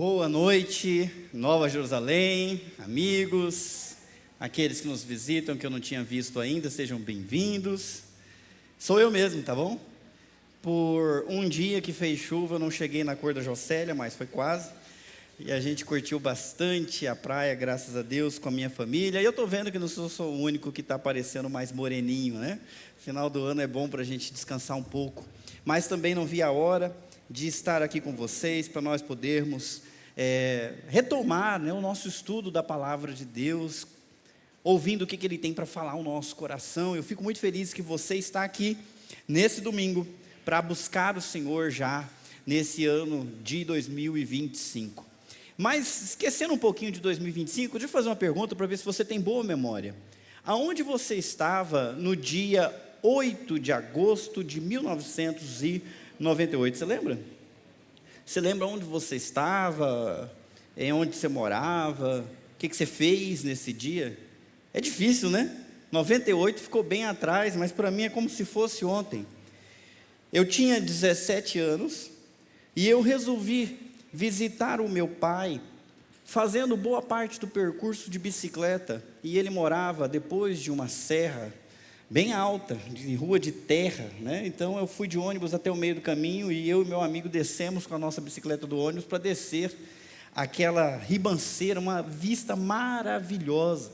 Boa noite, Nova Jerusalém, amigos, aqueles que nos visitam, que eu não tinha visto ainda, sejam bem-vindos. Sou eu mesmo, tá bom? Por um dia que fez chuva, eu não cheguei na cor da Jocélia, mas foi quase. E a gente curtiu bastante a praia, graças a Deus, com a minha família. E eu estou vendo que não sou o único que está parecendo mais moreninho, né? Final do ano é bom para a gente descansar um pouco. Mas também não vi a hora de estar aqui com vocês, para nós podermos retomar, né, o nosso estudo da Palavra de Deus, ouvindo o que Ele tem para falar ao nosso coração. Eu fico muito feliz que você está aqui, nesse domingo, para buscar o Senhor já, nesse ano de 2025. Mas, esquecendo um pouquinho de 2025, deixa eu fazer uma pergunta para ver se você tem boa memória. Aonde você estava no dia 8 de agosto de 1998, você lembra? Você lembra onde você estava, onde você morava, o que você fez nesse dia? É difícil, né? 98 ficou bem atrás, mas para mim é como se fosse ontem. Eu tinha 17 anos e eu resolvi visitar o meu pai, fazendo boa parte do percurso de bicicleta, e ele morava depois de uma serra bem alta, de rua de terra, né? Então eu fui de ônibus até o meio do caminho, e eu e meu amigo descemos com a nossa bicicleta do ônibus para descer aquela ribanceira, uma vista maravilhosa.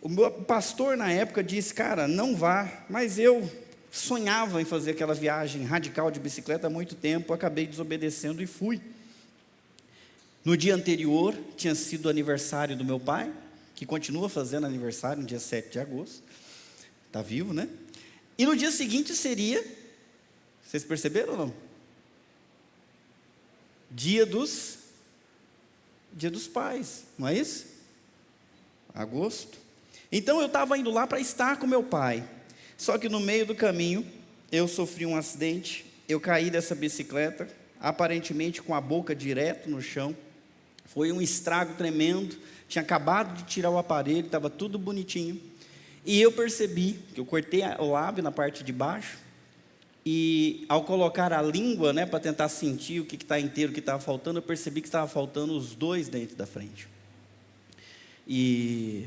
O meu pastor na época disse: cara, não vá, mas eu sonhava em fazer aquela viagem radical de bicicleta há muito tempo, acabei desobedecendo e fui. No dia anterior, tinha sido o aniversário do meu pai, que continua fazendo aniversário no dia 7 de agosto, está vivo, né? E no dia seguinte seria, vocês perceberam ou não? Dia dos pais, não é isso? Agosto. Então eu estava indo lá para estar com meu pai, só que no meio do caminho, eu sofri um acidente, eu caí dessa bicicleta, aparentemente com a boca direto no chão, foi um estrago tremendo, tinha acabado de tirar o aparelho, estava tudo bonitinho, e eu percebi que eu cortei o lábio na parte de baixo, e ao colocar a língua, né, para tentar sentir o que está inteiro, o que estava faltando, eu percebi que estava faltando os 2 dentes da frente. E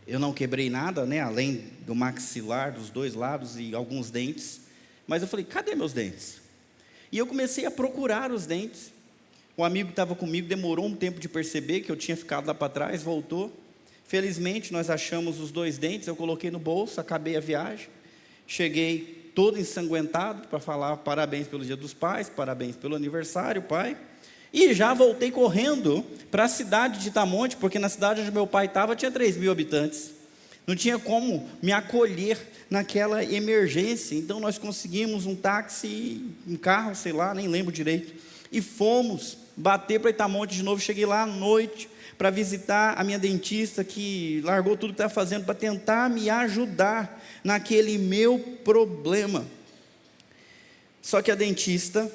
eu não quebrei nada, né, além do maxilar, dos 2 lados e alguns dentes, mas eu falei: cadê meus dentes? E eu comecei a procurar os dentes. Um amigo que estava comigo demorou um tempo de perceber que eu tinha ficado lá para trás, voltou. Felizmente nós achamos os 2 dentes, eu coloquei no bolso, acabei a viagem. Cheguei todo ensanguentado para falar parabéns pelo Dia dos Pais, parabéns pelo aniversário, pai. E já voltei correndo para a cidade de Itamonte, porque na cidade onde meu pai estava tinha 3.000 habitantes. Não tinha como me acolher naquela emergência. Então nós conseguimos um táxi, um carro, sei lá, nem lembro direito. E fomos bater para Itamonte de novo. Cheguei lá à noite para visitar a minha dentista, que largou tudo que estava fazendo para tentar me ajudar naquele meu problema. Só que a dentista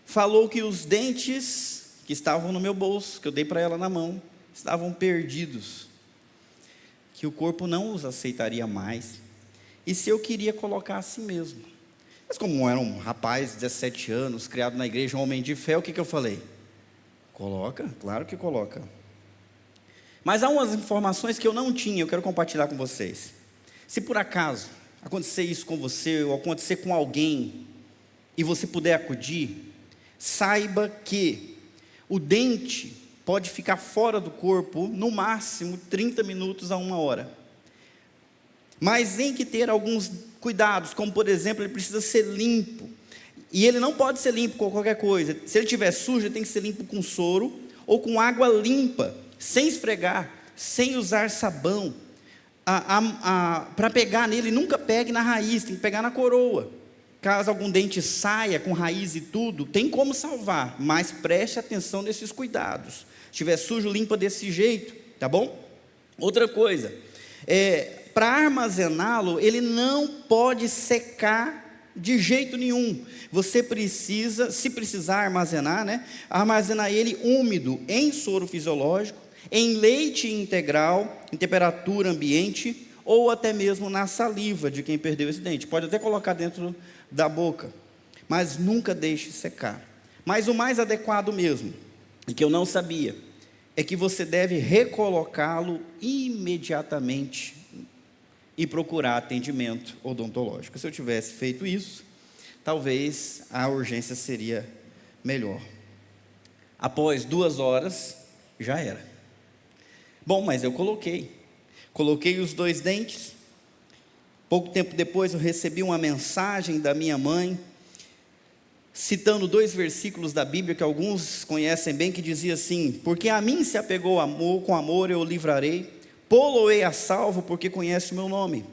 falou que os dentes que estavam no meu bolso, que eu dei para ela na mão, estavam perdidos, que o corpo não os aceitaria mais, e se eu queria colocar assim mesmo. Mas como eu era um rapaz de 17 anos, criado na igreja, um homem de fé, o que eu falei? Coloca, claro que coloca. Mas há umas informações que eu não tinha, eu quero compartilhar com vocês. Se por acaso acontecer isso com você, ou acontecer com alguém, e você puder acudir, saiba que o dente pode ficar fora do corpo, no máximo 30 minutos a 1 hora. Mas tem que ter alguns cuidados, como por exemplo, ele precisa ser limpo. E ele não pode ser limpo com qualquer coisa. Se ele estiver sujo, ele tem que ser limpo com soro, ou com água limpa, sem esfregar, sem usar sabão. Para pegar nele, nunca pegue na raiz, tem que pegar na coroa. Caso algum dente saia com raiz e tudo, tem como salvar, mas preste atenção nesses cuidados. Se estiver sujo, limpa desse jeito, tá bom? Outra coisa, para armazená-lo, ele não pode secar de jeito nenhum. Você precisa, se precisar armazenar, né, armazenar ele úmido, em soro fisiológico, em leite integral, em temperatura ambiente, ou até mesmo na saliva de quem perdeu esse dente. Pode até colocar dentro da boca, mas nunca deixe secar. Mas o mais adequado mesmo, e que eu não sabia, é que você deve recolocá-lo imediatamente e procurar atendimento odontológico. Se eu tivesse feito isso, talvez a urgência seria melhor. Após 2 horas, já era. Bom, mas eu coloquei os 2 dentes. Pouco tempo depois eu recebi uma mensagem da minha mãe, citando 2 versículos da Bíblia que alguns conhecem bem, que dizia assim: porque a mim se apegou amor, com amor eu o livrarei, pô-lo-ei a salvo, porque conhece o meu nome.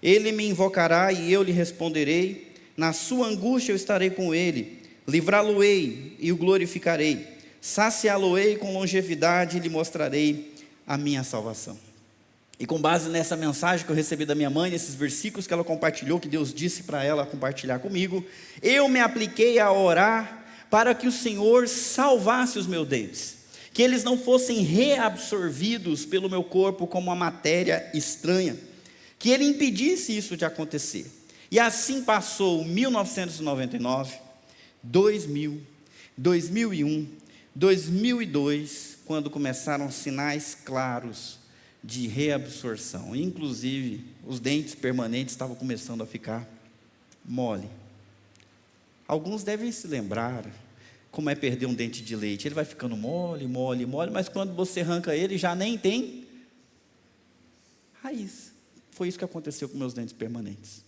Ele me invocará e eu lhe responderei, na sua angústia eu estarei com ele, livrá-lo-ei e o glorificarei, saciá-lo-ei com longevidade e lhe mostrarei a minha salvação. E com base nessa mensagem que eu recebi da minha mãe, nesses versículos que ela compartilhou, que Deus disse para ela compartilhar comigo, eu me apliquei a orar para que o Senhor salvasse os meus dentes, que eles não fossem reabsorvidos pelo meu corpo como uma matéria estranha, que Ele impedisse isso de acontecer. E assim passou 1999, 2000, 2001, 2002, quando começaram sinais claros de reabsorção, inclusive os dentes permanentes estavam começando a ficar mole. Alguns devem se lembrar como é perder um dente de leite. Ele vai ficando mole, mole, mole, mas quando você arranca ele, já nem tem raiz. Foi isso que aconteceu com meus dentes permanentes.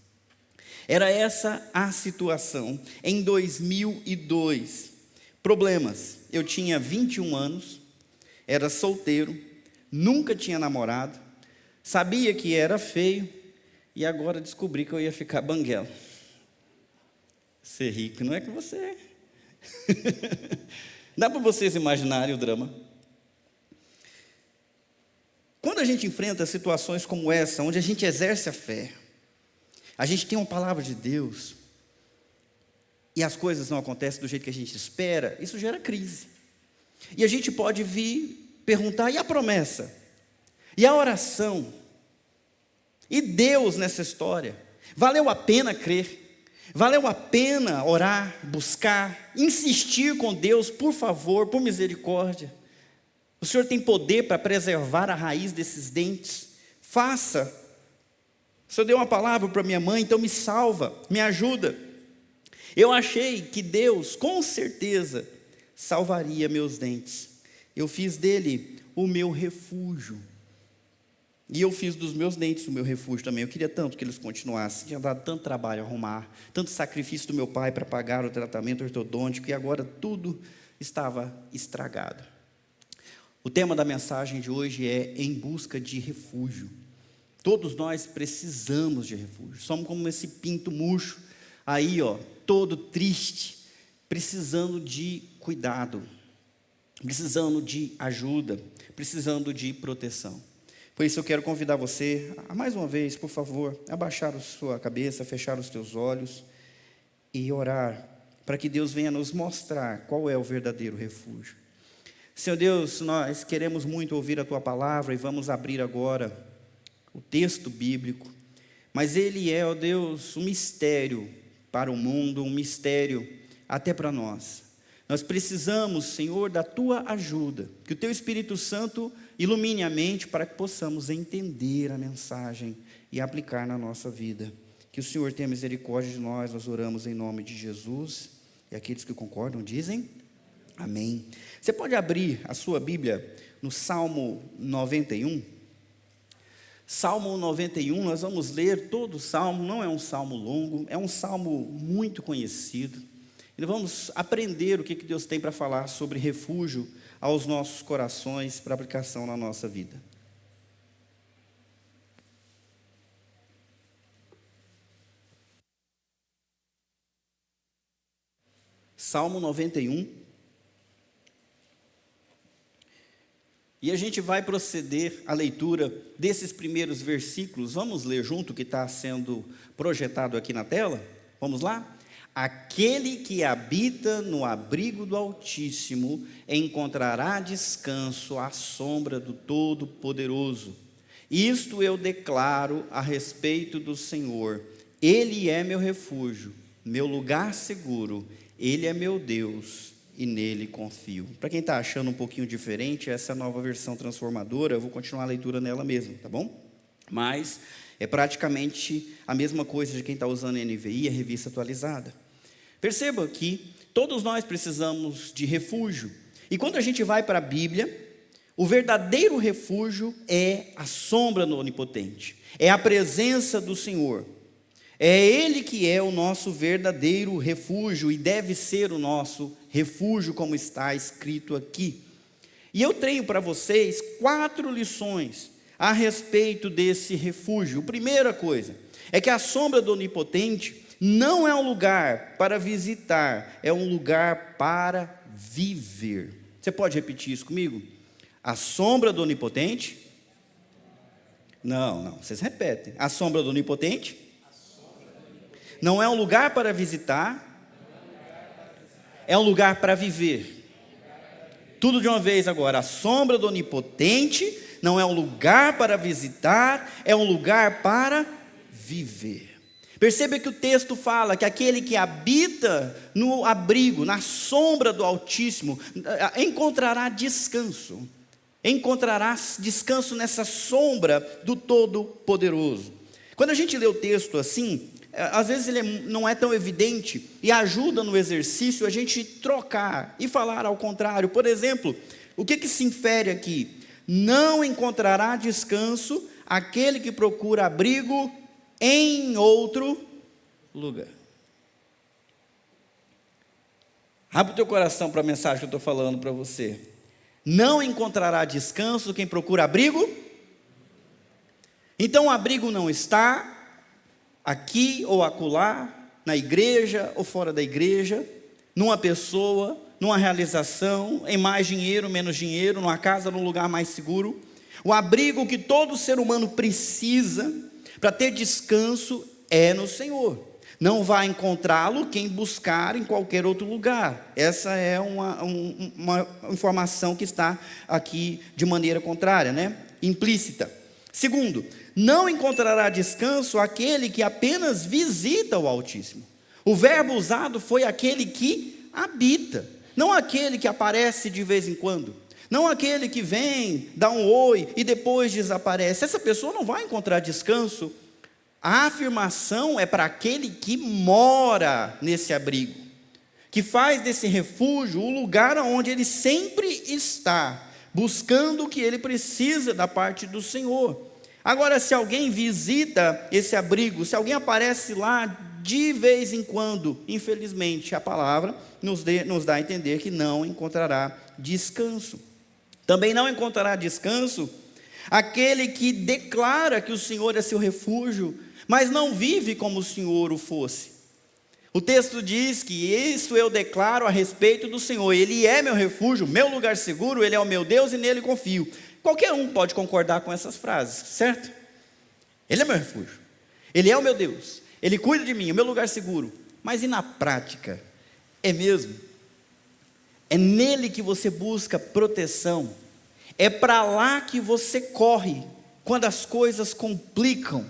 Era essa a situação em 2002. Problemas: eu tinha 21 anos, era solteiro, nunca tinha namorado, sabia que era feio, e agora descobri que eu ia ficar banguela. Ser rico não é que você é. Dá para vocês imaginarem o drama? Quando a gente enfrenta situações como essa, onde a gente exerce a fé, a gente tem uma palavra de Deus, e as coisas não acontecem do jeito que a gente espera, isso gera crise. E a gente pode vir perguntar: e a promessa? E a oração? E Deus nessa história? Valeu a pena crer? Valeu a pena orar, buscar, insistir com Deus, por favor, por misericórdia? O Senhor tem poder para preservar a raiz desses dentes. Faça. O Senhor deu uma palavra para minha mãe, então me salva, me ajuda. Eu achei que Deus, com certeza, salvaria meus dentes. Eu fiz dele o meu refúgio. E eu fiz dos meus dentes o meu refúgio também. Eu queria tanto que eles continuassem. Tinha dado tanto trabalho a arrumar, tanto sacrifício do meu pai para pagar o tratamento ortodôntico, e agora tudo estava estragado. O tema da mensagem de hoje é em busca de refúgio. Todos nós precisamos de refúgio. Somos como esse pinto murcho aí, todo triste, precisando de cuidado, precisando de ajuda, precisando de proteção. Por isso eu quero convidar você a, mais uma vez, por favor, abaixar a sua cabeça, fechar os teus olhos e orar para que Deus venha nos mostrar qual é o verdadeiro refúgio. Senhor Deus, nós queremos muito ouvir a Tua palavra e vamos abrir agora o texto bíblico, mas ele é, ó Deus, um mistério para o mundo, um mistério até para nós. Nós precisamos, Senhor, da Tua ajuda, que o Teu Espírito Santo ilumine a mente para que possamos entender a mensagem e aplicar na nossa vida. Que o Senhor tenha misericórdia de nós, nós oramos em nome de Jesus, e aqueles que concordam dizem amém. Você pode abrir a sua Bíblia no Salmo 91? Salmo 91, nós vamos ler todo o Salmo, não é um Salmo longo, é um Salmo muito conhecido. E vamos aprender o que Deus tem para falar sobre refúgio aos nossos corações, para aplicação na nossa vida. Salmo 91. E a gente vai proceder à leitura desses primeiros versículos. Vamos ler junto o que está sendo projetado aqui na tela? Vamos lá? Aquele que habita no abrigo do Altíssimo encontrará descanso à sombra do Todo-Poderoso. Isto eu declaro a respeito do Senhor. Ele é meu refúgio, meu lugar seguro. Ele é meu Deus, e nele confio. Para quem está achando um pouquinho diferente, essa é a nova versão transformadora, eu vou continuar a leitura nela mesmo, tá bom? Mas é praticamente a mesma coisa de quem está usando a NVI, a revista atualizada. Perceba que todos nós precisamos de refúgio. E quando a gente vai para a Bíblia, o verdadeiro refúgio é a sombra do Onipotente, é a presença do Senhor. É Ele que é o nosso verdadeiro refúgio e deve ser o nosso refúgio, como está escrito aqui. E eu tenho para vocês 4 lições a respeito desse refúgio. A primeira coisa é que a sombra do Onipotente não é um lugar para visitar, é um lugar para viver. Você pode repetir isso comigo? A sombra do Onipotente? Não, vocês repetem. A sombra do Onipotente não é um lugar para visitar, é um lugar para viver. Tudo de uma vez agora. A sombra do Onipotente não é um lugar para visitar, é um lugar para viver. Perceba que o texto fala que aquele que habita no abrigo, na sombra do Altíssimo, encontrará descanso. Encontrará descanso nessa sombra do Todo-Poderoso. Quando a gente lê o texto assim, às vezes ele não é tão evidente e ajuda no exercício a gente trocar e falar ao contrário. Por exemplo, o que se infere aqui? Não encontrará descanso aquele que procura abrigo em outro lugar. Abre o teu coração para a mensagem que eu estou falando para você. Não encontrará descanso quem procura abrigo. Então o abrigo não está aqui ou acolá, na igreja ou fora da igreja, numa pessoa, numa realização, em mais dinheiro, menos dinheiro, numa casa, num lugar mais seguro. O abrigo que todo ser humano precisa para ter descanso é no Senhor. Não vai encontrá-lo quem buscar em qualquer outro lugar. Essa é uma informação que está aqui de maneira contrária, né? Implícita. Segundo, não encontrará descanso aquele que apenas visita o Altíssimo. O verbo usado foi aquele que habita, não aquele que aparece de vez em quando, não aquele que vem, dá um oi e depois desaparece. Essa pessoa não vai encontrar descanso. A afirmação é para aquele que mora nesse abrigo, que faz desse refúgio o lugar onde ele sempre está, buscando o que ele precisa da parte do Senhor. Agora, se alguém visita esse abrigo, se alguém aparece lá de vez em quando, infelizmente, a palavra nos dá a entender que não encontrará descanso. Também não encontrará descanso aquele que declara que o Senhor é seu refúgio, mas não vive como o Senhor o fosse. O texto diz que isso eu declaro a respeito do Senhor. Ele é meu refúgio, meu lugar seguro, Ele é o meu Deus e nele confio. Qualquer um pode concordar com essas frases, certo? Ele é meu refúgio, Ele é o meu Deus, Ele cuida de mim, o meu lugar seguro. Mas e na prática? É mesmo? É nele que você busca proteção, é para lá que você corre quando as coisas complicam,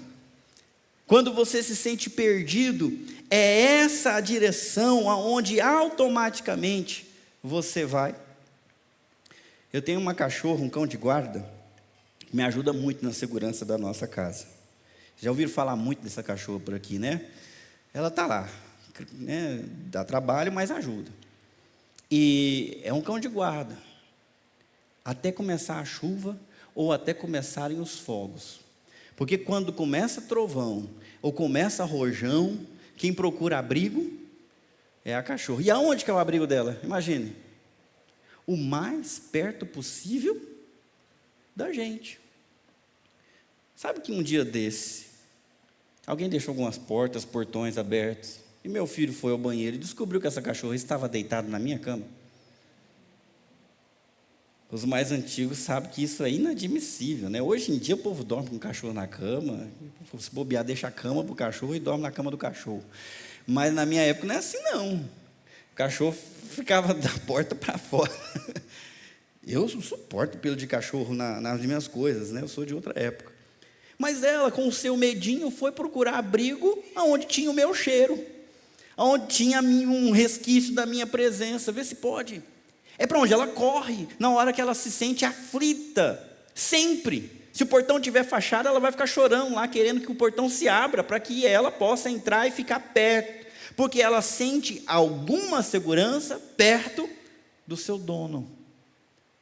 quando você se sente perdido. É essa a direção aonde automaticamente você vai. Eu tenho uma cachorra, um cão de guarda, que me ajuda muito na segurança da nossa casa. Já ouviram falar muito dessa cachorra por aqui, né? Ela está lá, né? Dá trabalho, mas ajuda. E é um cão de guarda, até começar a chuva ou até começarem os fogos. Porque quando começa trovão ou começa rojão, quem procura abrigo é a cachorra. E aonde que é o abrigo dela? Imagine. O mais perto possível da gente. Sabe que um dia desse, alguém deixou algumas portas, portões abertos, e meu filho foi ao banheiro e descobriu que essa cachorra estava deitada na minha cama? Os mais antigos sabem que isso é inadmissível, né? Hoje em dia o povo dorme com o cachorro na cama, se bobear, deixa a cama para o cachorro e dorme na cama do cachorro. Mas na minha época não é assim não. O cachorro ficava da porta para fora. Eu não suporto pelo de cachorro nas minhas coisas, né? Eu sou de outra época. Mas ela, com o seu medinho, foi procurar abrigo onde tinha o meu cheiro, onde tinha um resquício da minha presença. Vê se pode. É para onde ela corre, na hora que ela se sente aflita, sempre. Se o portão estiver fechado, ela vai ficar chorando lá, querendo que o portão se abra, para que ela possa entrar e ficar perto, porque ela sente alguma segurança perto do seu dono,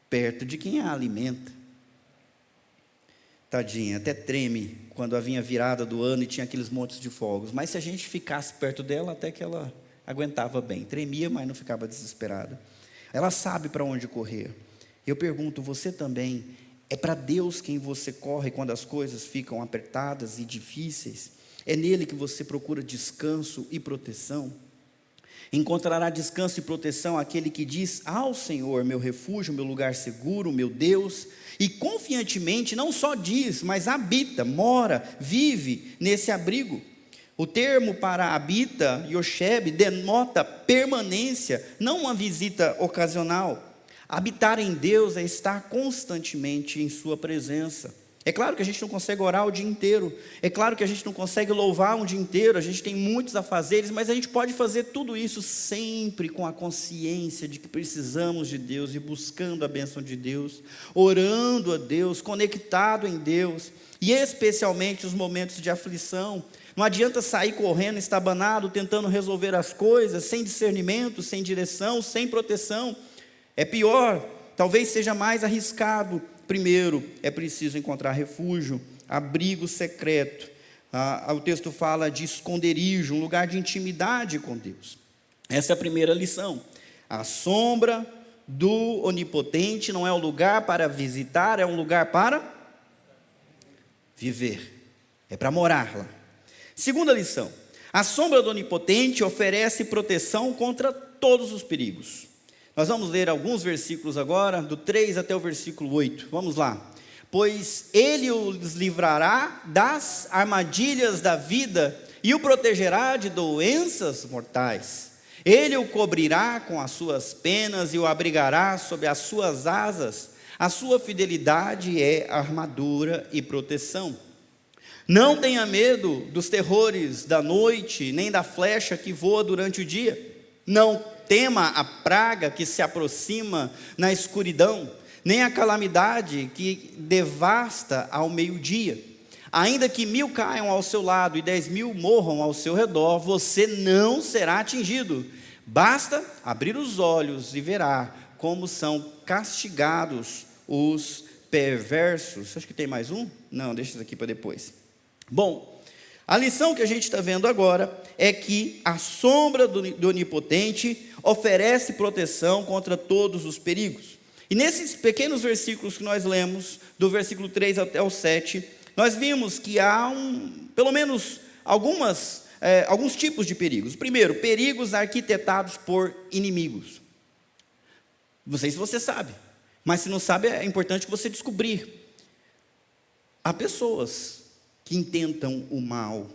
perto de quem a alimenta. Tadinha, até treme quando vinha a virada do ano e tinha aqueles montes de fogos, mas se a gente ficasse perto dela, até que ela aguentava bem, tremia, mas não ficava desesperada. Ela sabe para onde correr. Eu pergunto, você também, é para Deus quem você corre quando as coisas ficam apertadas e difíceis? É nele que você procura descanso e proteção? Encontrará descanso e proteção aquele que diz ao Senhor, meu refúgio, meu lugar seguro, meu Deus, e confiantemente não só diz, mas habita, mora, vive nesse abrigo. O termo para habita, Yosheb, denota permanência, não uma visita ocasional. Habitar em Deus é estar constantemente em sua presença. É claro que a gente não consegue orar o dia inteiro, é claro que a gente não consegue louvar um dia inteiro, a gente tem muitos afazeres, mas a gente pode fazer tudo isso sempre com a consciência de que precisamos de Deus e buscando a bênção de Deus, orando a Deus, conectado em Deus, e especialmente os momentos de aflição. Não adianta sair correndo, estabanado, tentando resolver as coisas, sem discernimento, sem direção, sem proteção. É pior, talvez seja mais arriscado. Primeiro, é preciso encontrar refúgio, abrigo secreto. O texto fala de esconderijo, um lugar de intimidade com Deus. Essa é a primeira lição. A sombra do Onipotente não é um lugar para visitar, é um lugar para viver. É para morar lá. Segunda lição. A sombra do Onipotente oferece proteção contra todos os perigos. Nós vamos ler alguns versículos agora, do 3 até o versículo 8. Vamos lá. Pois ele os livrará das armadilhas da vida e o protegerá de doenças mortais. Ele o cobrirá com as suas penas e o abrigará sob as suas asas. A sua fidelidade é armadura e proteção. Não tenha medo dos terrores da noite, nem da flecha que voa durante o dia. Não tema a praga que se aproxima na escuridão, nem a calamidade que devasta ao meio-dia. Ainda que 1000 caiam ao seu lado e 10.000 morram ao seu redor, você não será atingido. Basta abrir os olhos e verá como são castigados os perversos. Acho que tem mais um? Não, deixa isso aqui para depois. Bom, a lição que a gente está vendo agora é que a sombra do Onipotente oferece proteção contra todos os perigos. E nesses pequenos versículos que nós lemos, do versículo 3 até o 7, nós vimos que há pelo menos alguns tipos de perigos. Primeiro, perigos arquitetados por inimigos. Não sei se você sabe, mas se não sabe, é importante que você descobrir. Há pessoas que intentam o mal.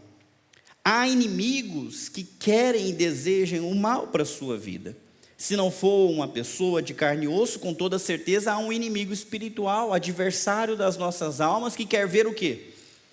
Há inimigos que querem e desejam o mal para a sua vida. Se não for uma pessoa de carne e osso, com toda certeza há um inimigo espiritual, adversário das nossas almas, que quer ver o quê?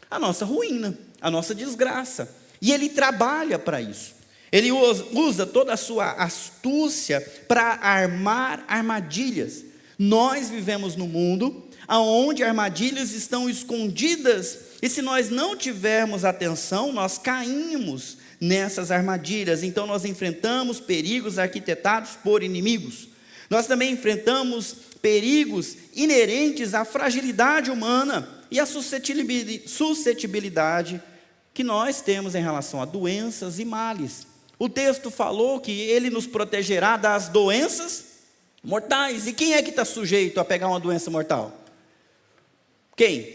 A nossa ruína, a nossa desgraça. E ele trabalha para isso. Ele usa toda a sua astúcia para armar armadilhas. Nós vivemos num mundo onde armadilhas estão escondidas, e se nós não tivermos atenção, nós caímos nessas armadilhas. Então nós enfrentamos perigos arquitetados por inimigos. Nós também enfrentamos perigos inerentes à fragilidade humana e à suscetibilidade que nós temos em relação a doenças e males. O texto falou que ele nos protegerá das doenças mortais. E quem é que está sujeito a pegar uma doença mortal? Quem?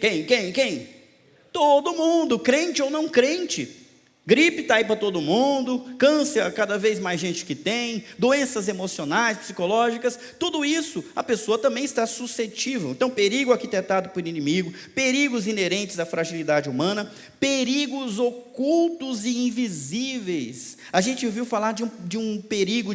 Todo mundo, crente ou não crente. Gripe está aí para todo mundo, câncer, cada vez mais gente que tem, doenças emocionais, psicológicas, tudo isso a pessoa também está suscetível. Então, perigo arquitetado por inimigo, perigos inerentes à fragilidade humana, perigos ocultos e invisíveis. A gente ouviu falar de um perigo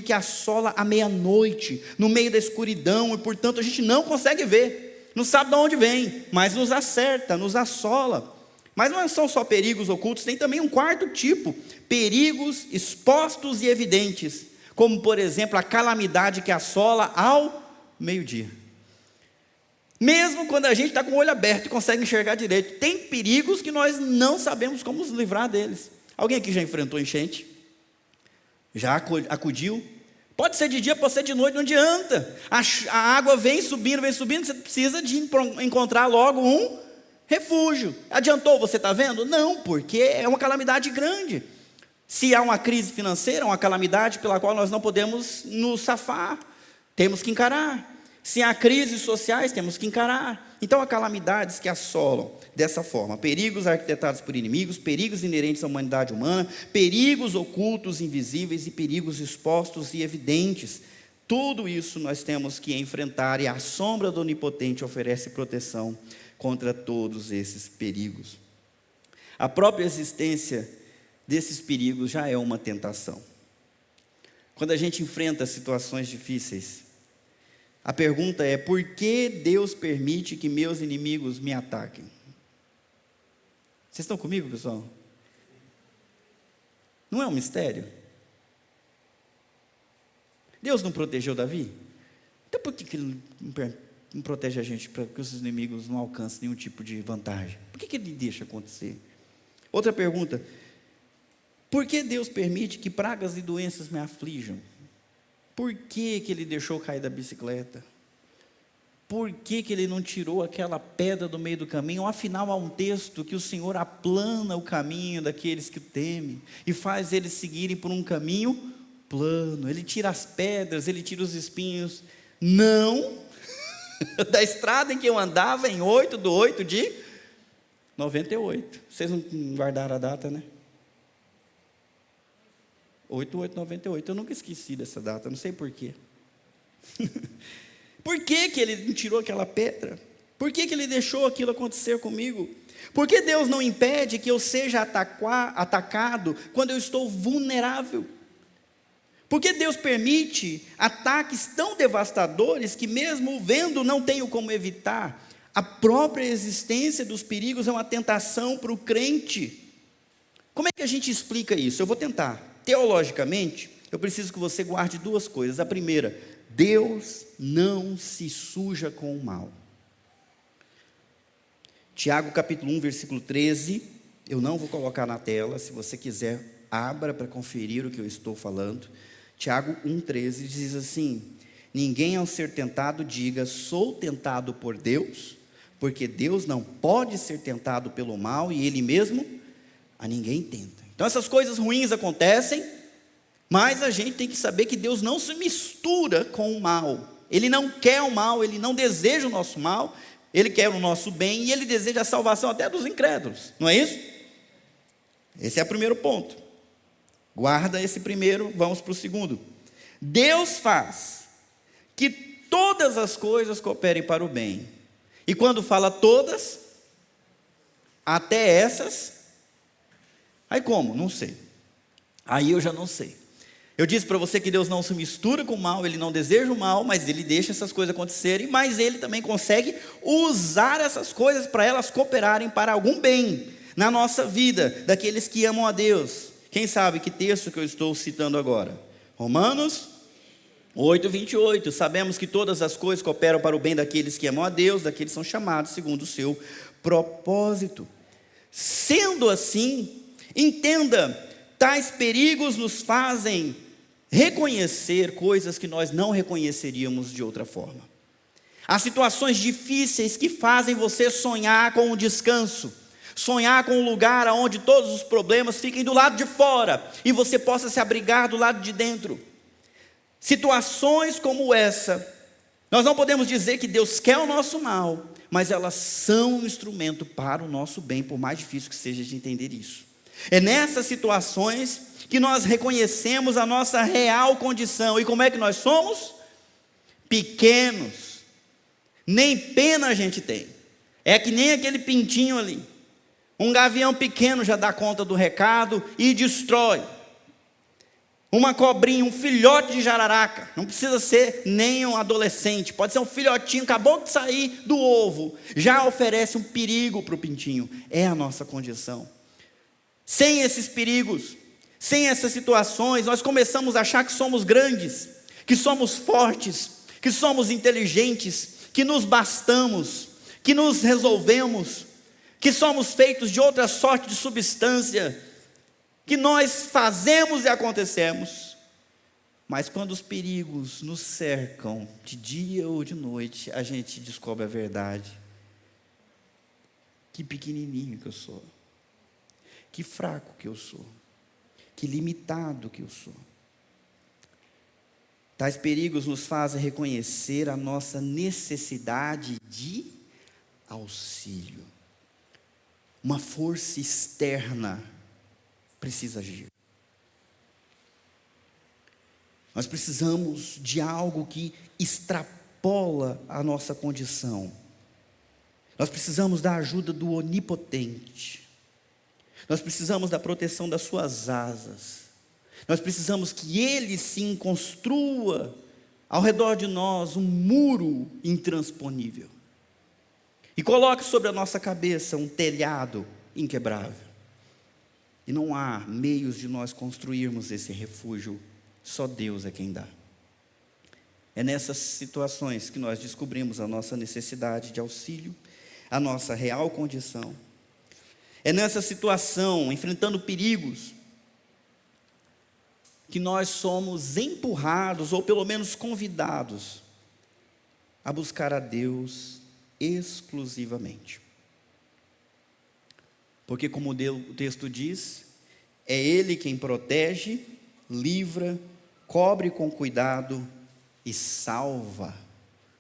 que assola à meia-noite, no meio da escuridão, e portanto a gente não consegue ver, não sabe de onde vem, mas nos acerta, nos assola. Mas não são só perigos ocultos, tem também um quarto tipo, perigos expostos e evidentes, como por exemplo a calamidade que assola ao meio-dia. Mesmo quando a gente está com o olho aberto e consegue enxergar direito, tem perigos que nós não sabemos como nos livrar deles. Alguém aqui já enfrentou enchente? Já acudiu? Pode ser de dia, pode ser de noite, não adianta. A água vem subindo, você precisa de encontrar logo um refúgio. Adiantou, você está vendo? Não, porque é uma calamidade grande. Se há uma crise financeira, uma calamidade pela qual nós não podemos nos safar, temos que encarar. Se há crises sociais, temos que encarar. Então, há calamidades que assolam dessa forma: perigos arquitetados por inimigos, perigos inerentes à humanidade humana, perigos ocultos, invisíveis e perigos expostos e evidentes. Tudo isso nós temos que enfrentar, e a sombra do Onipotente oferece proteção contra todos esses perigos. A própria existência desses perigos já é uma tentação. Quando a gente enfrenta situações difíceis, a pergunta é: por que Deus permite que meus inimigos me ataquem? Vocês estão comigo, pessoal? Não é um mistério? Deus não protegeu Davi? Então por que Ele não protege a gente para que os inimigos não alcancem nenhum tipo de vantagem? Por que Ele deixa acontecer? Outra pergunta: por que Deus permite que pragas e doenças me aflijam? Por que Ele deixou cair da bicicleta? Por que Ele não tirou aquela pedra do meio do caminho? Afinal, há um texto que o Senhor aplana o caminho daqueles que o temem e faz eles seguirem por um caminho plano. Ele tira as pedras, Ele tira os espinhos. Não da estrada em que eu andava em 8/8 de 98. Vocês não guardaram a data, né? 8/8/98, eu nunca esqueci dessa data, não sei porquê. Por que Ele não tirou aquela pedra? Por que Ele deixou aquilo acontecer comigo? Por que Deus não impede que eu seja atacado quando eu estou vulnerável? Por que Deus permite ataques tão devastadores que mesmo vendo não tenho como evitar? A própria existência dos perigos é uma tentação para o crente. Como é que a gente explica isso? Eu vou tentar. Teologicamente, eu preciso que você guarde duas coisas. A primeira: Deus não se suja com o mal. Tiago capítulo 1, versículo 13, eu não vou colocar na tela, se você quiser, abra para conferir o que eu estou falando. Tiago 1,13 diz assim: ninguém ao ser tentado diga, sou tentado por Deus, porque Deus não pode ser tentado pelo mal, e Ele mesmo a ninguém tenta. Então essas coisas ruins acontecem, mas a gente tem que saber que Deus não se mistura com o mal. Ele não quer o mal, Ele não deseja o nosso mal, Ele quer o nosso bem, e Ele deseja a salvação até dos incrédulos, não é isso? Esse é o primeiro ponto. Guarda esse primeiro, vamos para o segundo. Deus faz que todas as coisas cooperem para o bem. E quando fala todas, até essas, aí como? Não sei. Aí eu já não sei. Eu disse para você que Deus não se mistura com o mal, Ele não deseja o mal, mas Ele deixa essas coisas acontecerem, mas Ele também consegue usar essas coisas para elas cooperarem para algum bem na nossa vida, daqueles que amam a Deus. Quem sabe que texto que eu estou citando agora? Romanos 8:28. Sabemos que todas as coisas cooperam para o bem daqueles que amam a Deus, daqueles que são chamados segundo o seu propósito. Sendo assim, entenda, tais perigos nos fazem reconhecer coisas que nós não reconheceríamos de outra forma. Há situações difíceis que fazem você sonhar com um descanso, sonhar com um lugar onde todos os problemas fiquem do lado de fora e você possa se abrigar do lado de dentro. Situações como essa, nós não podemos dizer que Deus quer o nosso mal, mas elas são um instrumento para o nosso bem, por mais difícil que seja de entender isso. É nessas situações que nós reconhecemos a nossa real condição. E como é que nós somos? Pequenos. Nem pena a gente tem. É que nem aquele pintinho ali. Um gavião pequeno já dá conta do recado e destrói. Uma cobrinha, um filhote de jararaca, não precisa ser nem um adolescente, pode ser um filhotinho, acabou de sair do ovo, já oferece um perigo para o pintinho. É a nossa condição. Sem esses perigos, sem essas situações, nós começamos a achar que somos grandes, que somos fortes, que somos inteligentes, que nos bastamos, que nos resolvemos, que somos feitos de outra sorte de substância, que nós fazemos e acontecemos. Mas quando os perigos nos cercam, de dia ou de noite, a gente descobre a verdade. Que pequenininho que eu sou, que fraco que eu sou, que limitado que eu sou. Tais perigos nos fazem reconhecer a nossa necessidade de auxílio. Uma força externa precisa agir. Nós precisamos de algo que extrapola a nossa condição. Nós precisamos da ajuda do Onipotente. Nós precisamos da proteção das suas asas. Nós precisamos que Ele sim construa ao redor de nós um muro intransponível. E coloque sobre a nossa cabeça um telhado inquebrável. E não há meios de nós construirmos esse refúgio, só Deus é quem dá. É nessas situações que nós descobrimos a nossa necessidade de auxílio, a nossa real condição. É nessa situação, enfrentando perigos, que nós somos empurrados, ou pelo menos convidados, a buscar a Deus exclusivamente. Porque, como o texto diz, é Ele quem protege, livra, cobre com cuidado e salva.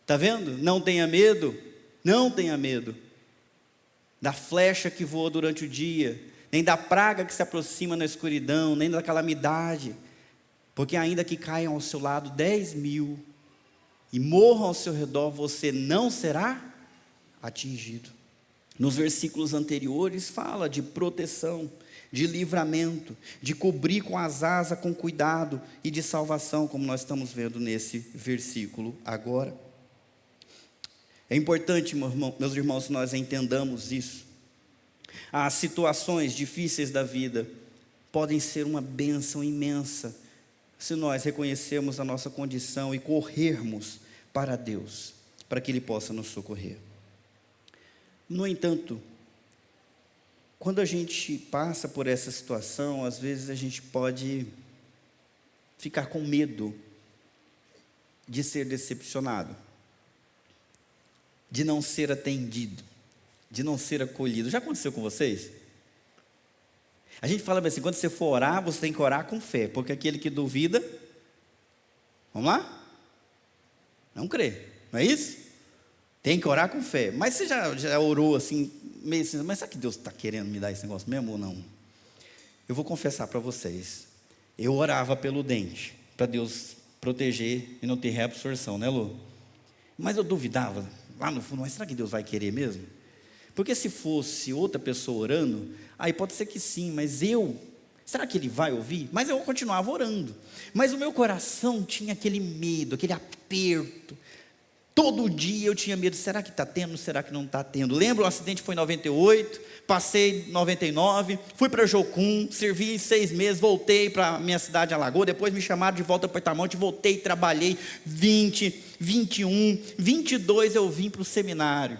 Está vendo? Não tenha medo, não tenha medo da flecha que voa durante o dia, nem da praga que se aproxima na escuridão, nem da calamidade, porque ainda que caiam ao seu lado 10.000 e morram ao seu redor, você não será atingido. Nos versículos anteriores fala de proteção, de livramento, de cobrir com as asas com cuidado e de salvação, como nós estamos vendo nesse versículo agora. É importante, meus irmãos, que nós entendamos isso. As situações difíceis da vida podem ser uma bênção imensa, se nós reconhecermos a nossa condição e corrermos para Deus, para que Ele possa nos socorrer. No entanto, quando a gente passa por essa situação, às vezes a gente pode ficar com medo de ser decepcionado, de não ser atendido, de não ser acolhido. Já aconteceu com vocês? A gente fala assim, quando você for orar, você tem que orar com fé, porque aquele que duvida, vamos lá? Não crê, não é isso? Tem que orar com fé. Mas você já orou assim, meio assim, mas será que Deus está querendo me dar esse negócio mesmo ou não? Eu vou confessar para vocês, eu orava pelo dente, para Deus proteger e não ter reabsorção, né, Lu? Mas eu duvidava, lá no fundo, mas será que Deus vai querer mesmo? Porque se fosse outra pessoa orando, aí pode ser que sim, mas será que Ele vai ouvir? Mas eu continuava orando. Mas o meu coração tinha aquele medo, aquele aperto. Todo dia eu tinha medo, será que está tendo, será que não está tendo? Lembro, o acidente foi em 98, passei em 99, fui para Jocum, servi 6 meses, voltei para a minha cidade, Alagoas, depois me chamaram de volta para Itamonte, voltei, trabalhei 20, 21, 22 eu vim para o seminário,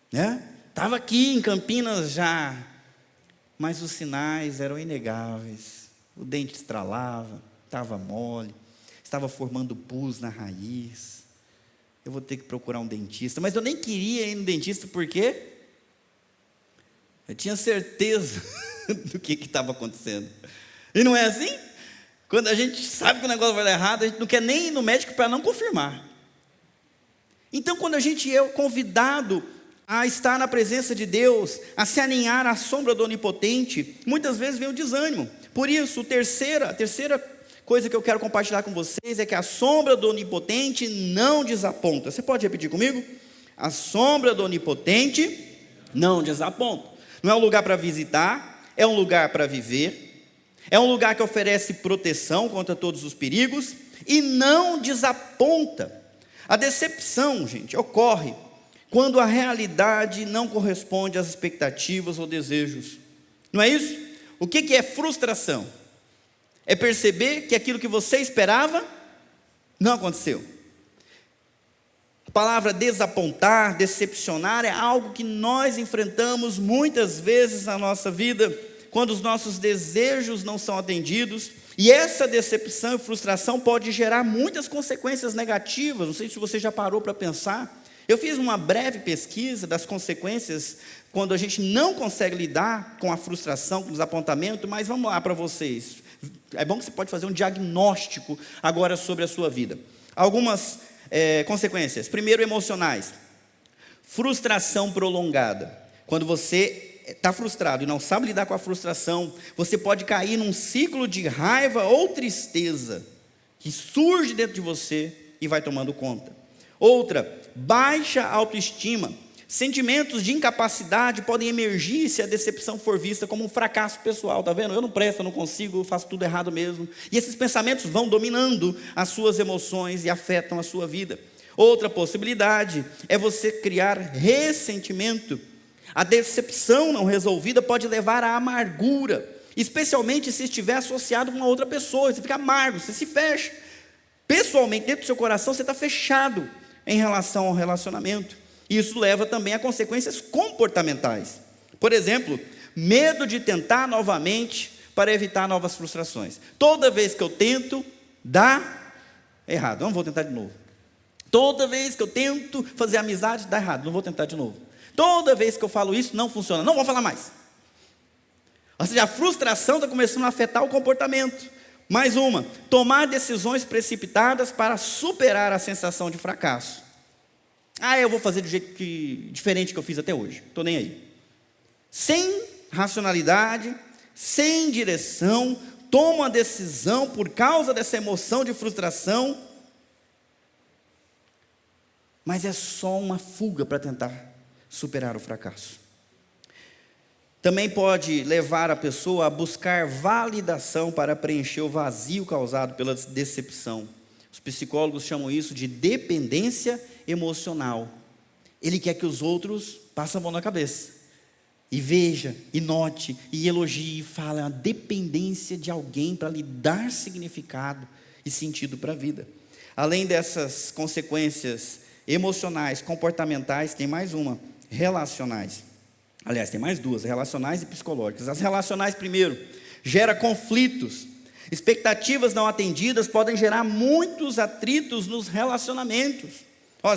né? Estava aqui em Campinas já, mas os sinais eram inegáveis, o dente estralava, estava mole, estava formando pus na raiz. Eu vou ter que procurar um dentista. Mas eu nem queria ir no dentista, porque eu tinha certeza do que estava acontecendo. E não é assim? Quando a gente sabe que o negócio vai dar errado, a gente não quer nem ir no médico para não confirmar. Então, quando a gente é convidado a estar na presença de Deus, a se aninhar à sombra do Onipotente, muitas vezes vem o desânimo. Por isso, a terceira coisa que eu quero compartilhar com vocês é que a sombra do Onipotente não desaponta. Você pode repetir comigo? A sombra do Onipotente não desaponta. Não é um lugar para visitar, é um lugar para viver. É um lugar que oferece proteção contra todos os perigos e não desaponta. A decepção, gente, ocorre quando a realidade não corresponde às expectativas ou desejos. Não é isso? O que é frustração? É perceber que aquilo que você esperava não aconteceu. A palavra desapontar, decepcionar é algo que nós enfrentamos muitas vezes na nossa vida, quando os nossos desejos não são atendidos, e essa decepção e frustração pode gerar muitas consequências negativas. Não sei se você já parou para pensar. Eu fiz uma breve pesquisa das consequências quando a gente não consegue lidar com a frustração, com o desapontamento, mas vamos lá para vocês. É bom que você pode fazer um diagnóstico agora sobre a sua vida. Algumas consequências. Primeiro, emocionais. Frustração prolongada. Quando você está frustrado e não sabe lidar com a frustração, você pode cair num ciclo de raiva ou tristeza que surge dentro de você e vai tomando conta. Outra, baixa autoestima. Sentimentos de incapacidade podem emergir se a decepção for vista como um fracasso pessoal. Está vendo? Eu não presto, eu não consigo, eu faço tudo errado mesmo. E esses pensamentos vão dominando as suas emoções e afetam a sua vida. Outra possibilidade é você criar ressentimento. A decepção não resolvida pode levar à amargura, especialmente se estiver associado com uma outra pessoa. Você fica amargo, você se fecha. Pessoalmente, dentro do seu coração, você está fechado em relação ao relacionamento. Isso leva também a consequências comportamentais. Por exemplo, medo de tentar novamente para evitar novas frustrações. Toda vez que eu tento, dá errado. Não vou tentar de novo. Toda vez que eu tento fazer amizade, dá errado. Não vou tentar de novo. Toda vez que eu falo isso, não funciona. Não vou falar mais. Ou seja, a frustração está começando a afetar o comportamento. Mais uma, tomar decisões precipitadas para superar a sensação de fracasso. Eu vou fazer do jeito diferente que eu fiz até hoje. Estou nem aí. Sem racionalidade, sem direção, tomo uma decisão por causa dessa emoção de frustração, mas é só uma fuga para tentar superar o fracasso. Também pode levar a pessoa a buscar validação para preencher o vazio causado pela decepção. Os psicólogos chamam isso de dependência emocional. Ele quer que os outros passem a mão na cabeça e veja, e note, e elogie, e fale. É uma dependência de alguém para lhe dar significado e sentido para a vida. Além dessas consequências emocionais, comportamentais, tem mais uma, relacionais. Aliás, tem mais duas, relacionais e psicológicas. As relacionais, primeiro, gera conflitos. Expectativas não atendidas podem gerar muitos atritos nos relacionamentos.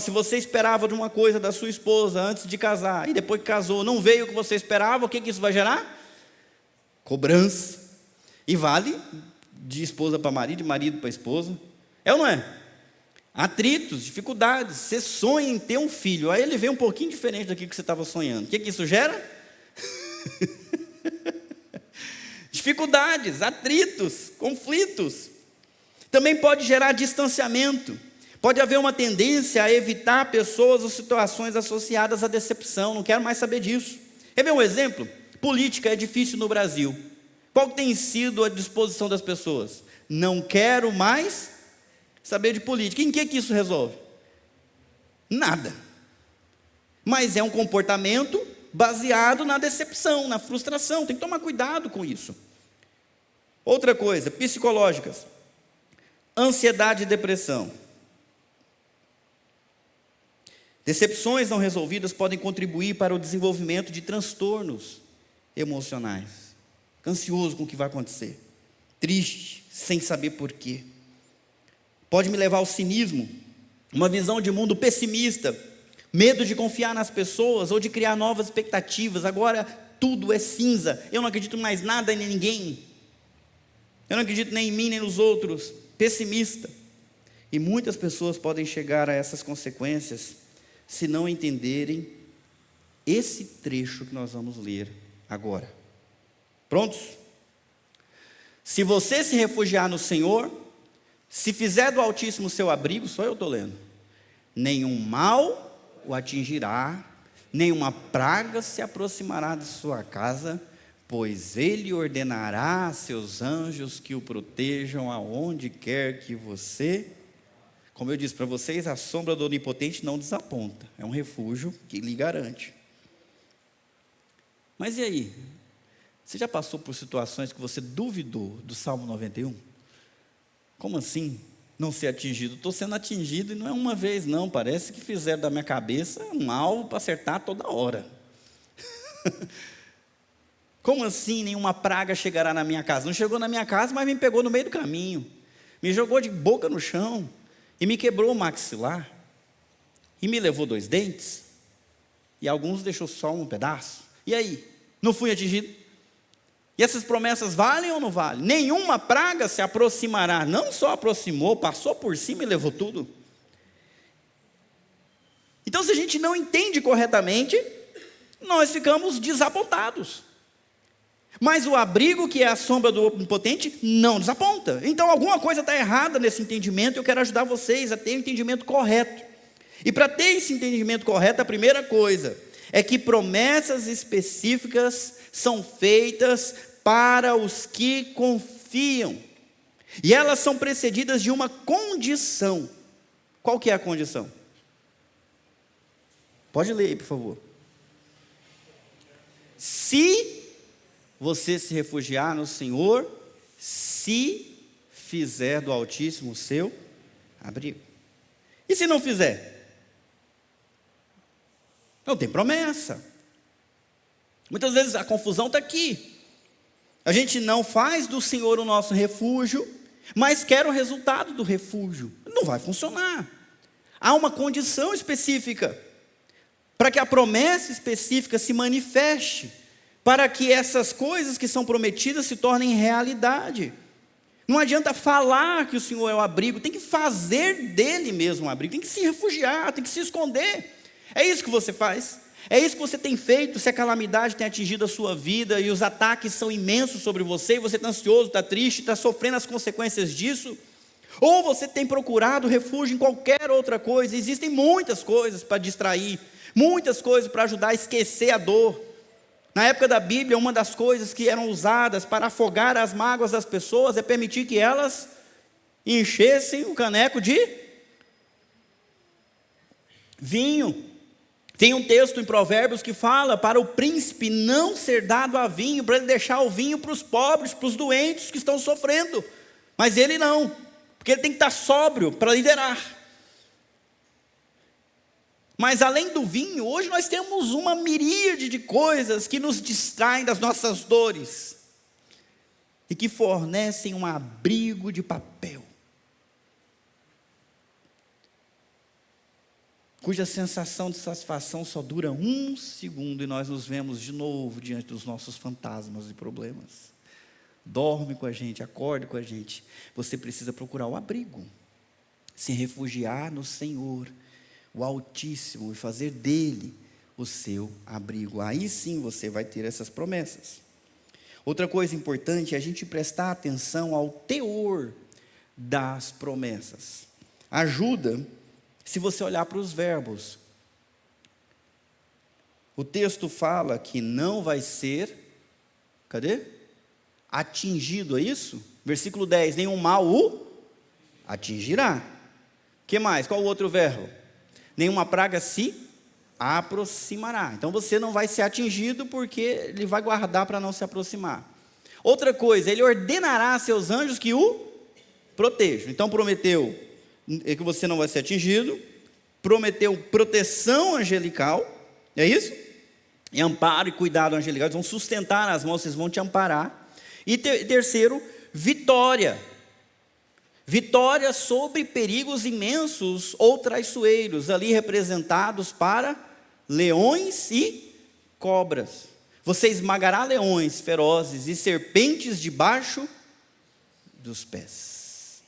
Se você esperava de uma coisa da sua esposa antes de casar, e depois que casou não veio o que você esperava, o que isso vai gerar? Cobrança. E vale de esposa para marido, de marido para esposa. É ou não é? Atritos, dificuldades. Você sonha em ter um filho, aí ele vem um pouquinho diferente daquilo que você estava sonhando. O que isso gera? Dificuldades, atritos, conflitos. Também pode gerar distanciamento. Pode haver uma tendência a evitar pessoas ou situações associadas à decepção. Não quero mais saber disso. Quer ver um exemplo? Política é difícil no Brasil. Qual tem sido a disposição das pessoas? Não quero mais saber de política. Em que isso resolve? Nada. Mas é um comportamento baseado na decepção, na frustração. Tem que tomar cuidado com isso. Outra coisa, psicológicas. Ansiedade e depressão. Decepções não resolvidas podem contribuir para o desenvolvimento de transtornos emocionais. Ansioso com o que vai acontecer. Triste, sem saber porquê. Pode me levar ao cinismo, uma visão de mundo pessimista, medo de confiar nas pessoas ou de criar novas expectativas. Agora tudo é cinza, eu não acredito mais nada em ninguém, eu não acredito nem em mim nem nos outros. Pessimista. E muitas pessoas podem chegar a essas consequências se não entenderem esse trecho que nós vamos ler agora. Prontos? Se você se refugiar no Senhor, se fizer do Altíssimo seu abrigo, só eu estou lendo, nenhum mal o atingirá, nenhuma praga se aproximará de sua casa, pois ele ordenará a seus anjos que o protejam aonde quer que você. Como eu disse para vocês, a sombra do Onipotente não desaponta, é um refúgio que lhe garante. Mas e aí? Você já passou por situações que você duvidou do Salmo 91? Como assim não ser atingido? Estou sendo atingido e não é uma vez não, parece que fizeram da minha cabeça um alvo para acertar toda hora. Como assim nenhuma praga chegará na minha casa? Não chegou na minha casa, mas me pegou no meio do caminho, me jogou de boca no chão, e me quebrou o maxilar, e me levou 2 dentes, e alguns deixou só um pedaço. E aí? Não fui atingido? E essas promessas valem ou não valem? Nenhuma praga se aproximará. Não só aproximou, passou por cima e levou tudo. Então, se a gente não entende corretamente, nós ficamos desapontados. Mas o abrigo, que é a sombra do Onipotente, não desaponta. Então alguma coisa está errada nesse entendimento, e eu quero ajudar vocês a ter o entendimento correto. E para ter esse entendimento correto, a primeira coisa é que promessas específicas são feitas para os que confiam. E elas são precedidas de uma condição. Qual que é a condição? Pode ler aí, por favor. Se você se refugiar no Senhor, se fizer do Altíssimo o seu abrigo. E se não fizer? Não tem promessa. Muitas vezes a confusão está aqui. A gente não faz do Senhor o nosso refúgio, mas quer o resultado do refúgio. Não vai funcionar. Há uma condição específica para que a promessa específica se manifeste, para que essas coisas que são prometidas se tornem realidade. Não adianta falar que o Senhor é o abrigo, tem que fazer dele mesmo um abrigo, tem que se refugiar, tem que se esconder. É isso que você faz, é isso que você tem feito. Se a calamidade tem atingido a sua vida e os ataques são imensos sobre você, e você está ansioso, está triste, está sofrendo as consequências disso, ou você tem procurado refúgio em qualquer outra coisa. Existem muitas coisas para distrair, muitas coisas para ajudar a esquecer a dor. Na época da Bíblia, uma das coisas que eram usadas para afogar as mágoas das pessoas é permitir que elas enchessem o caneco de vinho. Tem um texto em Provérbios que fala para o príncipe não ser dado a vinho, para ele deixar o vinho para os pobres, para os doentes que estão sofrendo. Mas ele não, porque ele tem que estar sóbrio para liderar. Mas além do vinho, hoje nós temos uma miríade de coisas que nos distraem das nossas dores e que fornecem um abrigo de papel, cuja sensação de satisfação só dura 1 segundo e nós nos vemos de novo diante dos nossos fantasmas e problemas. Dorme com a gente, acorde com a gente. Você precisa procurar o abrigo, se refugiar no Senhor, o Altíssimo, e fazer dele o seu abrigo. Aí sim você vai ter essas promessas. Outra coisa importante é a gente prestar atenção ao teor das promessas. Ajuda se você olhar para os verbos. O texto fala que não vai ser, cadê? Atingido, é isso? Versículo 10, nenhum mal o atingirá. O que mais? Qual o outro verbo? Nenhuma praga se aproximará. Então você não vai ser atingido porque ele vai guardar para não se aproximar. Outra coisa, ele ordenará a seus anjos que o protejam. Então prometeu que você não vai ser atingido, prometeu proteção angelical, é isso? E amparo e cuidado angelical, eles vão sustentar as mãos, vocês vão te amparar. E terceiro, vitória. Vitória sobre perigos imensos ou traiçoeiros, ali representados para leões e cobras. Você esmagará leões ferozes e serpentes debaixo dos pés.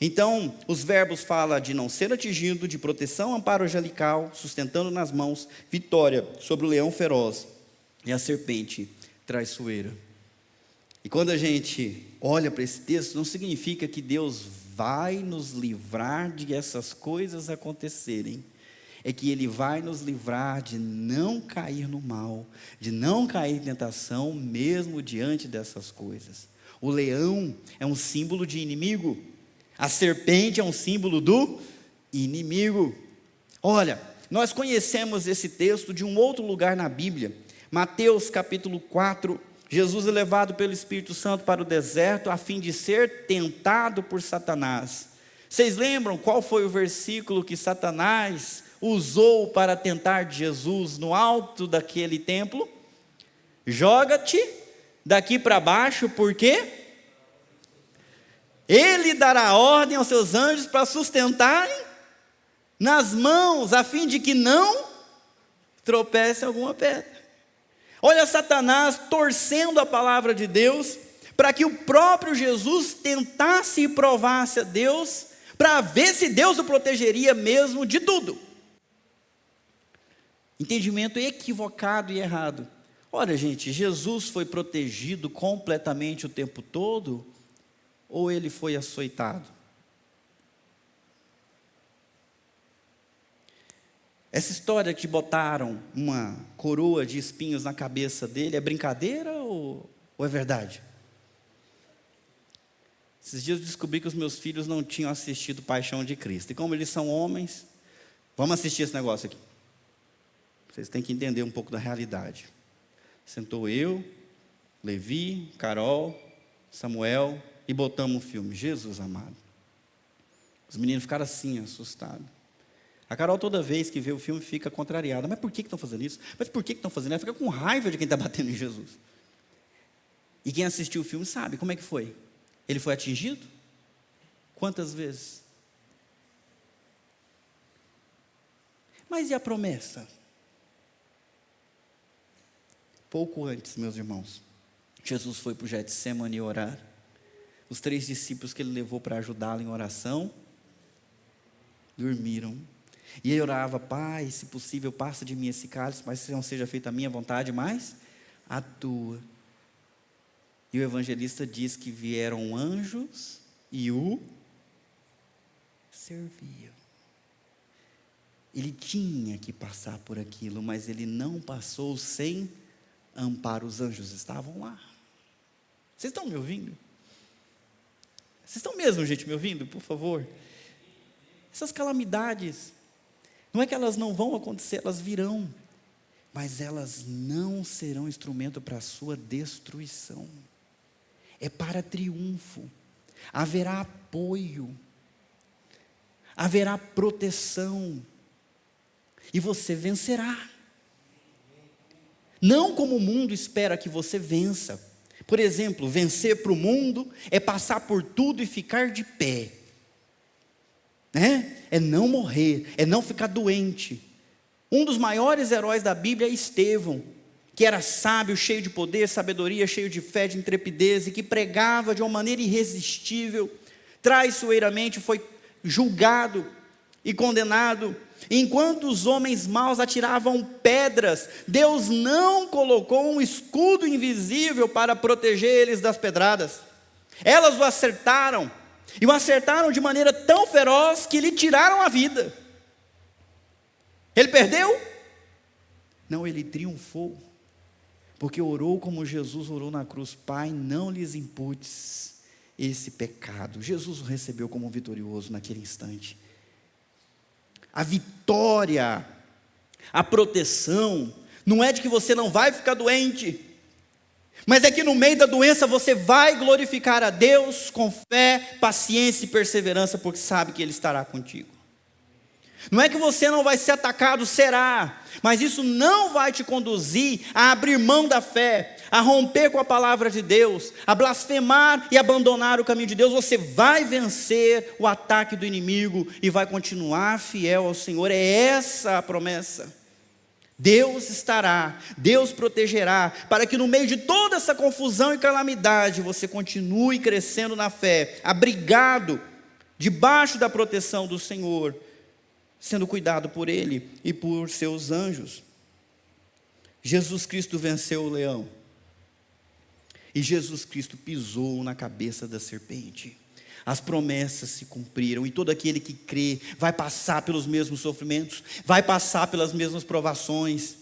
Então, os verbos falam de não ser atingido, de proteção, amparo angelical, sustentando nas mãos, vitória sobre o leão feroz e a serpente traiçoeira. E quando a gente olha para esse texto, não significa que Deus vai nos livrar de essas coisas acontecerem. é que Ele vai nos livrar de não cair no mal, de não cair em tentação, mesmo diante dessas coisas. O leão é um símbolo de inimigo, a serpente é um símbolo do inimigo. Olha, nós conhecemos esse texto de um outro lugar na Bíblia, Mateus capítulo 4, Jesus é levado pelo Espírito Santo para o deserto, a fim de ser tentado por Satanás. Vocês lembram qual foi o versículo que Satanás usou para tentar Jesus no alto daquele templo? Joga-te daqui para baixo, porque Ele dará ordem aos seus anjos para sustentarem nas mãos, a fim de que não tropece alguma pedra. Olha Satanás torcendo a palavra de Deus, para que o próprio Jesus tentasse e provasse a Deus, para ver se Deus o protegeria mesmo de tudo. Entendimento equivocado e errado. Olha gente, Jesus foi protegido completamente o tempo todo, ou ele foi açoitado? Essa história que botaram uma coroa de espinhos na cabeça dele, é brincadeira ou é verdade? Esses dias eu descobri que os meus filhos não tinham assistido Paixão de Cristo. E como eles são homens, vamos assistir esse negócio aqui. Vocês têm que entender um pouco da realidade. Sentou eu, Levi, Carol, Samuel e botamos um filme. Jesus amado. Os meninos ficaram assim, assustados. A Carol toda vez que vê o filme fica contrariada. Mas por que estão fazendo isso? Mas por que estão fazendo isso? Ela fica com raiva de quem está batendo em Jesus. E quem assistiu o filme sabe como é que foi. Ele foi atingido? Quantas vezes? Mas e a promessa? Pouco antes, meus irmãos, Jesus foi para o Getsemane orar. Os 3 discípulos que ele levou para ajudá-lo em oração, dormiram. E ele orava: Pai, se possível, passa de mim esse cálice, mas não seja feita a minha vontade, mas a tua. E o evangelista diz que vieram anjos e o serviam. Ele tinha que passar por aquilo, mas ele não passou sem amparo. Os anjos estavam lá. Vocês estão me ouvindo? Vocês estão mesmo, gente, me ouvindo? Por favor. Essas calamidades, não é que elas não vão acontecer, elas virão, mas elas não serão instrumento para a sua destruição. É para triunfo. Haverá apoio, haverá proteção, e você vencerá. Não como o mundo espera que você vença. Por exemplo, vencer para o mundo é passar por tudo e ficar de pé. É não morrer, é não ficar doente. Um dos maiores heróis da Bíblia é Estevão, que era sábio, cheio de poder, sabedoria, cheio de fé, de intrepidez, e que pregava de uma maneira irresistível. Traiçoeiramente foi julgado e condenado. Enquanto os homens maus atiravam pedras, Deus não colocou um escudo invisível para proteger eles das pedradas. Elas o acertaram, e o acertaram de maneira tão feroz que lhe tiraram a vida. Ele perdeu? Não, ele triunfou, porque orou como Jesus orou na cruz: Pai, não lhes imputes esse pecado. Jesus o recebeu como vitorioso naquele instante. A vitória, a proteção, não é de que você não vai ficar doente, mas é que no meio da doença você vai glorificar a Deus com fé, paciência e perseverança, porque sabe que Ele estará contigo. Não é que você não vai ser atacado, será, mas isso não vai te conduzir a abrir mão da fé, a romper com a palavra de Deus, a blasfemar e abandonar o caminho de Deus. Você vai vencer o ataque do inimigo e vai continuar fiel ao Senhor. É essa a promessa. Deus estará, Deus protegerá, para que no meio de toda essa confusão e calamidade, você continue crescendo na fé, abrigado, debaixo da proteção do Senhor, sendo cuidado por Ele e por seus anjos. Jesus Cristo venceu o leão, e Jesus Cristo pisou na cabeça da serpente. As promessas se cumpriram, e todo aquele que crê vai passar pelos mesmos sofrimentos, vai passar pelas mesmas provações,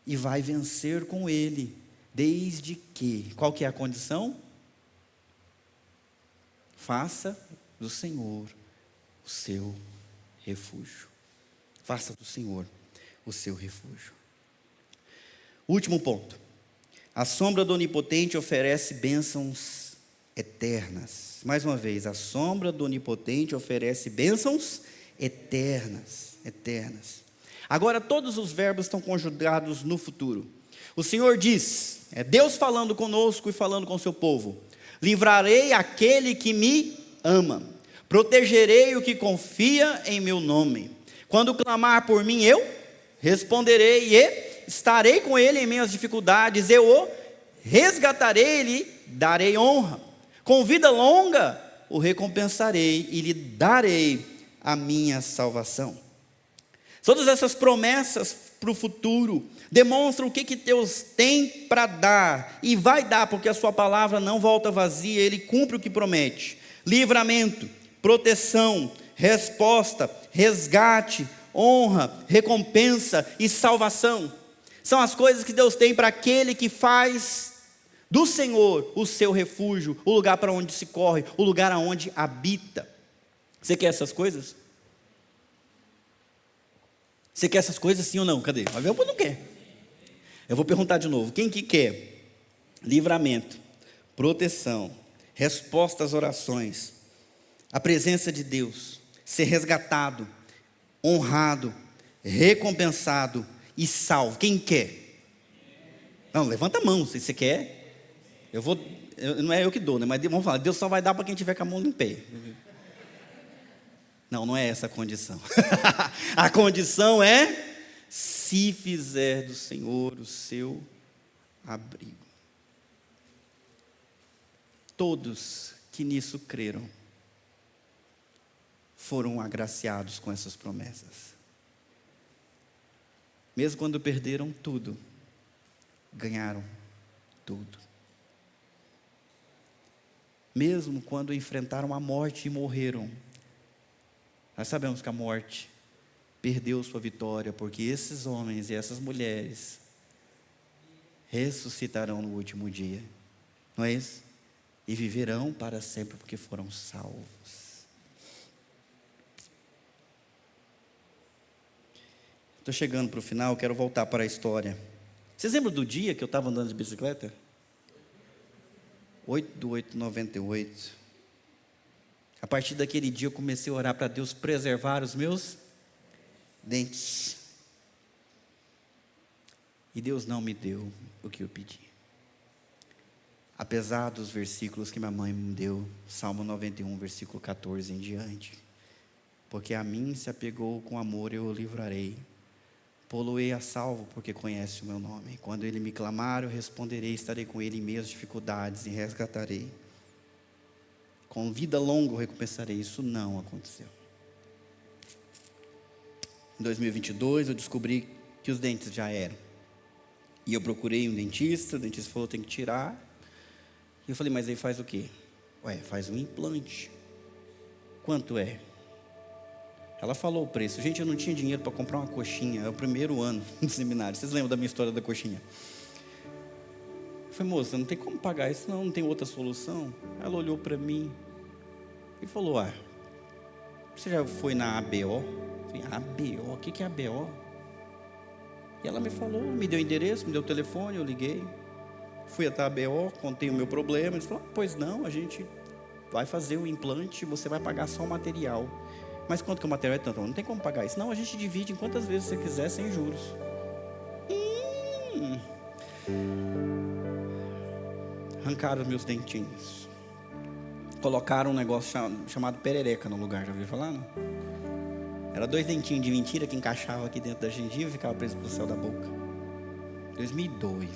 e vai vencer com Ele, desde que, qual que é a condição? Faça do Senhor o seu refúgio. Faça do Senhor o seu refúgio. Último ponto. A sombra do Onipotente oferece bênçãos eternas. Mais uma vez, a sombra do Onipotente oferece bênçãos eternas. Agora todos os verbos estão conjugados no futuro. O Senhor diz, é Deus falando conosco e falando com o seu povo: livrarei aquele que me ama, protegerei o que confia em meu nome. Quando clamar por mim, eu responderei e estarei com ele em minhas dificuldades, eu o resgatarei e lhe darei honra. Com vida longa o recompensarei e lhe darei a minha salvação. Todas essas promessas para o futuro demonstram o que Deus tem para dar e vai dar, porque a sua palavra não volta vazia, Ele cumpre o que promete. Livramento, proteção, resposta, resgate, honra, recompensa e salvação. São as coisas que Deus tem para aquele que faz do Senhor o seu refúgio, o lugar para onde se corre, o lugar aonde habita. Você quer essas coisas? Você quer essas coisas, sim ou não? Cadê? Mas eu não quer. Eu vou perguntar de novo. Quem que quer? Livramento, proteção, resposta às orações, a presença de Deus, ser resgatado, honrado, recompensado e salvo. Quem quer? Não, levanta a mão, se você quer. Não é eu que dou, né? Mas vamos falar, Deus só vai dar para quem tiver com a mão em pé. Não é essa a condição. A condição é: se fizer do Senhor o seu abrigo. Todos que nisso creram foram agraciados com essas promessas. Mesmo quando perderam tudo, ganharam tudo. Mesmo quando enfrentaram a morte e morreram, nós sabemos que a morte perdeu sua vitória, porque esses homens e essas mulheres ressuscitarão no último dia, não é isso? E viverão para sempre, porque foram salvos. Estou chegando para o final, quero voltar para a história. Vocês lembram do dia que eu estava andando de bicicleta? 8/8/98. A partir daquele dia eu comecei a orar para Deus preservar os meus dentes. E Deus não me deu o que eu pedi. Apesar dos versículos que minha mãe me deu, Salmo 91, versículo 14 em diante. Porque a mim se apegou com amor, eu o livrarei. Pô-lo-ei a salvo, porque conhece o meu nome. Quando ele me clamar, eu responderei, estarei com ele em meias dificuldades e resgatarei. Com vida longa eu recompensarei. Isso não aconteceu. Em 2022 eu descobri que os dentes já eram. E eu procurei um dentista, o dentista falou tem que tirar. E eu falei, mas aí faz o quê? Faz um implante. Quanto é? Ela falou o preço. Gente, eu não tinha dinheiro para comprar uma coxinha. É o primeiro ano do seminário. Vocês lembram da minha história da coxinha? Eu falei, moça, não tem como pagar isso não tem outra solução? Ela olhou para mim e falou, você já foi na ABO? Eu falei, ABO? O que é ABO? E ela me falou, me deu o endereço, me deu o telefone, eu liguei. Fui até a ABO, contei o meu problema. Eles falaram, pois não, a gente vai fazer o implante, você vai pagar só o material. Mas quanto que o material é tanto? Não tem como pagar isso. Não, a gente divide em quantas vezes você quiser, sem juros. Arrancaram os meus dentinhos. Colocaram um negócio chamado perereca no lugar. Já ouviu falar, não? Era 2 dentinhos de mentira que encaixavam aqui dentro da gengiva e ficava preso pro céu da boca. 2002.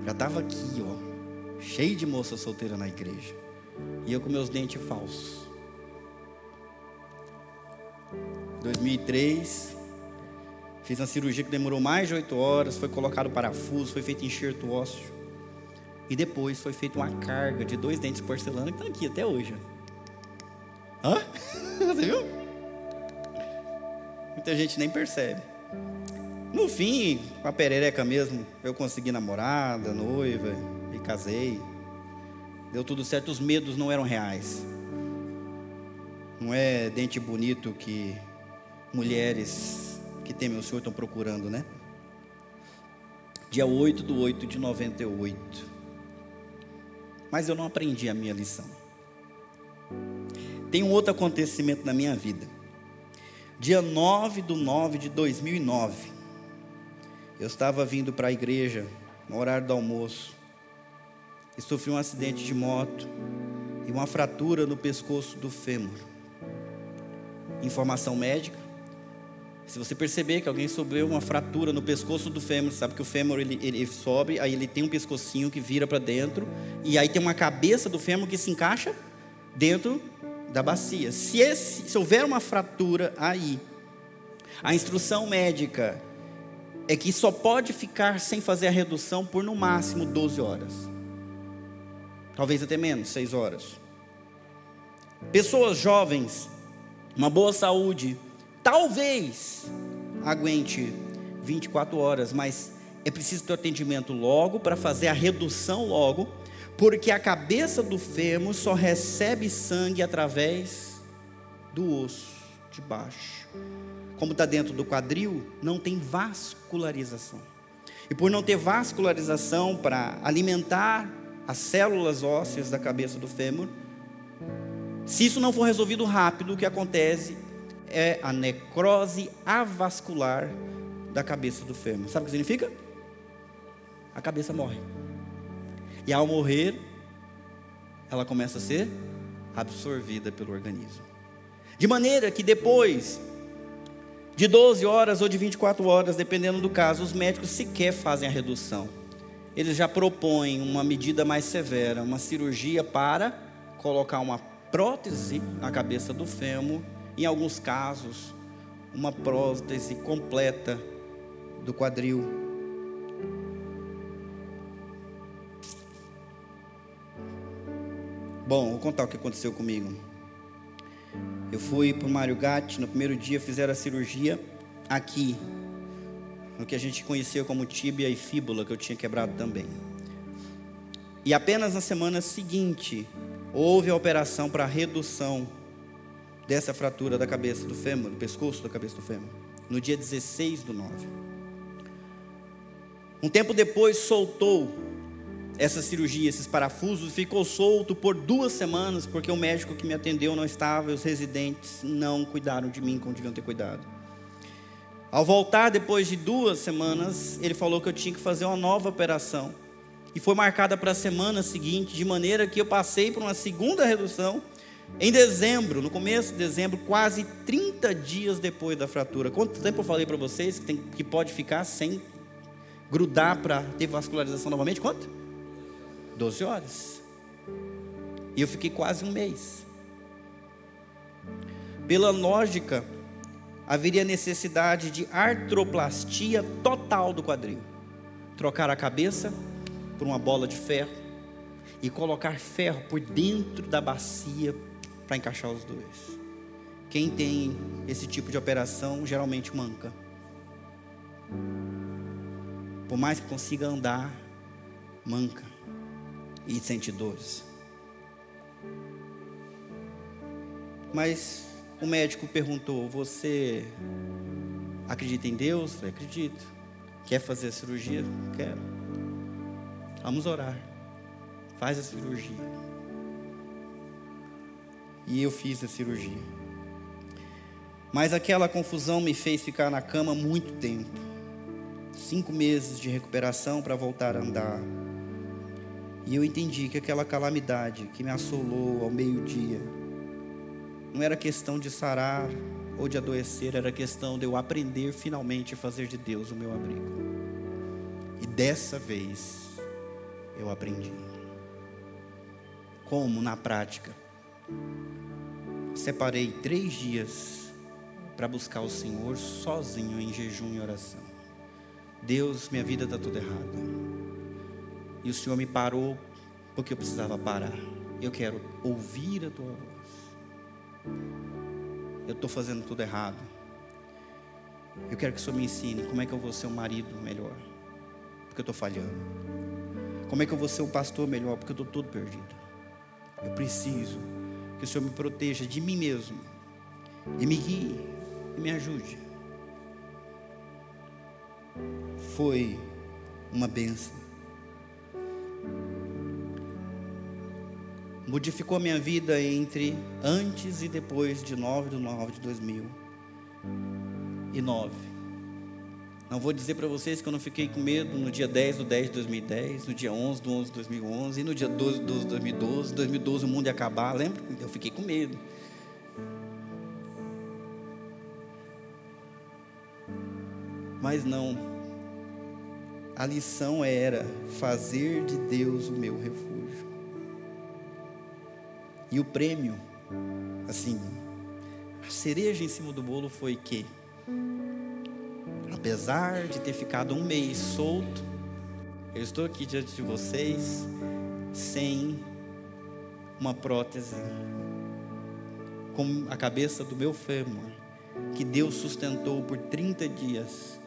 Já estava aqui, cheio de moça solteira na igreja. E eu com meus dentes falsos. 2003, fiz uma cirurgia que demorou mais de 8 horas, foi colocado parafuso, foi feito enxerto ósseo. E depois foi feita uma carga de 2 dentes de porcelana que estão aqui até hoje. Hã? Você viu? Muita gente nem percebe. No fim, com a perereca mesmo, eu consegui namorada, noiva e casei. Deu tudo certo, os medos não eram reais. Não é dente bonito que mulheres que temem o Senhor estão procurando, né? Dia 8/8/98. Mas eu não aprendi a minha lição. Tem um outro acontecimento na minha vida. Dia 9/9/2009. Eu estava vindo para a igreja no horário do almoço e sofri um acidente de moto e uma fratura no pescoço do fêmur. Informação médica: se você perceber que alguém sofreu uma fratura no pescoço do fêmur, sabe que o fêmur ele sobe, aí ele tem um pescocinho que vira para dentro, e aí tem uma cabeça do fêmur que se encaixa dentro da bacia. Se houver uma fratura aí, a instrução médica é que só pode ficar sem fazer a redução por no máximo 12 horas. Talvez até menos, 6 horas. Pessoas jovens, uma boa saúde, talvez aguente 24 horas, mas é preciso ter atendimento logo para fazer a redução logo, porque a cabeça do fêmur só recebe sangue através do osso de baixo. Como está dentro do quadril, não tem vascularização. E por não ter vascularização para alimentar as células ósseas da cabeça do fêmur, se isso não for resolvido rápido, o que acontece é a necrose avascular da cabeça do fêmur. Sabe o que significa? A cabeça morre. E ao morrer, ela começa a ser absorvida pelo organismo. De maneira que depois de 12 horas ou de 24 horas, dependendo do caso, os médicos sequer fazem a redução. Eles já propõem uma medida mais severa, uma cirurgia para colocar uma prótese na cabeça do fêmur, em alguns casos, uma prótese completa do quadril. Bom, vou contar o que aconteceu comigo. Eu fui para o Mário Gatti, no primeiro dia fizeram a cirurgia aqui, no que a gente conhecia como tíbia e fíbula, que eu tinha quebrado também. E apenas na semana seguinte, houve a operação para a redução dessa fratura da cabeça do fêmur, do pescoço da cabeça do fêmur, no dia 16/9. Um tempo depois soltou essa cirurgia, esses parafusos, ficou solto por 2 semanas, porque o médico que me atendeu não estava, e os residentes não cuidaram de mim como deviam ter cuidado. Ao voltar depois de 2 semanas, ele falou que eu tinha que fazer uma nova operação, e foi marcada para a semana seguinte, de maneira que eu passei por uma segunda redução, em dezembro, no começo de dezembro, quase 30 dias depois da fratura. Quanto tempo eu falei para vocês que pode ficar sem grudar para ter vascularização novamente? Quanto? 12 horas. E eu fiquei quase 1 mês. Pela lógica, haveria necessidade de artroplastia total do quadril. Trocar a cabeça por uma bola de ferro e colocar ferro por dentro da bacia para encaixar os dois. Quem tem esse tipo de operação geralmente manca. Por mais que consiga andar, manca e sente dores. Mas o médico perguntou: você acredita em Deus? Eu falei: acredito. Quer fazer a cirurgia? Quero. Vamos orar. Faz a cirurgia. E eu fiz a cirurgia. Mas aquela confusão me fez ficar na cama muito tempo. 5 meses de recuperação para voltar a andar. E eu entendi que aquela calamidade que me assolou ao meio-dia não era questão de sarar ou de adoecer, era questão de eu aprender finalmente a fazer de Deus o meu abrigo. E dessa vez eu aprendi. Como? Na prática. Separei 3 dias para buscar o Senhor sozinho, em jejum e oração. Deus, minha vida está tudo errada. E o Senhor me parou porque eu precisava parar. Eu quero ouvir a tua voz. Eu estou fazendo tudo errado. Eu quero que o Senhor me ensine como é que eu vou ser um marido melhor, porque eu estou falhando. Como é que eu vou ser um pastor melhor, porque eu estou todo perdido. Eu preciso que o Senhor me proteja de mim mesmo, e me guie, e me ajude. Foi uma bênção. Modificou a minha vida entre antes e depois de 9/9/2009. Não vou dizer para vocês que eu não fiquei com medo no dia 10/10/2010, no dia 11/11/2011 e no dia 12/12/2012. 2012 o mundo ia acabar, lembra? Eu fiquei com medo. Mas não. A lição era fazer de Deus o meu refúgio. E o prêmio, assim, a cereja em cima do bolo foi que, apesar de ter ficado um mês solto, eu estou aqui diante de vocês sem uma prótese, com a cabeça do meu fêmur, que Deus sustentou por 30 dias,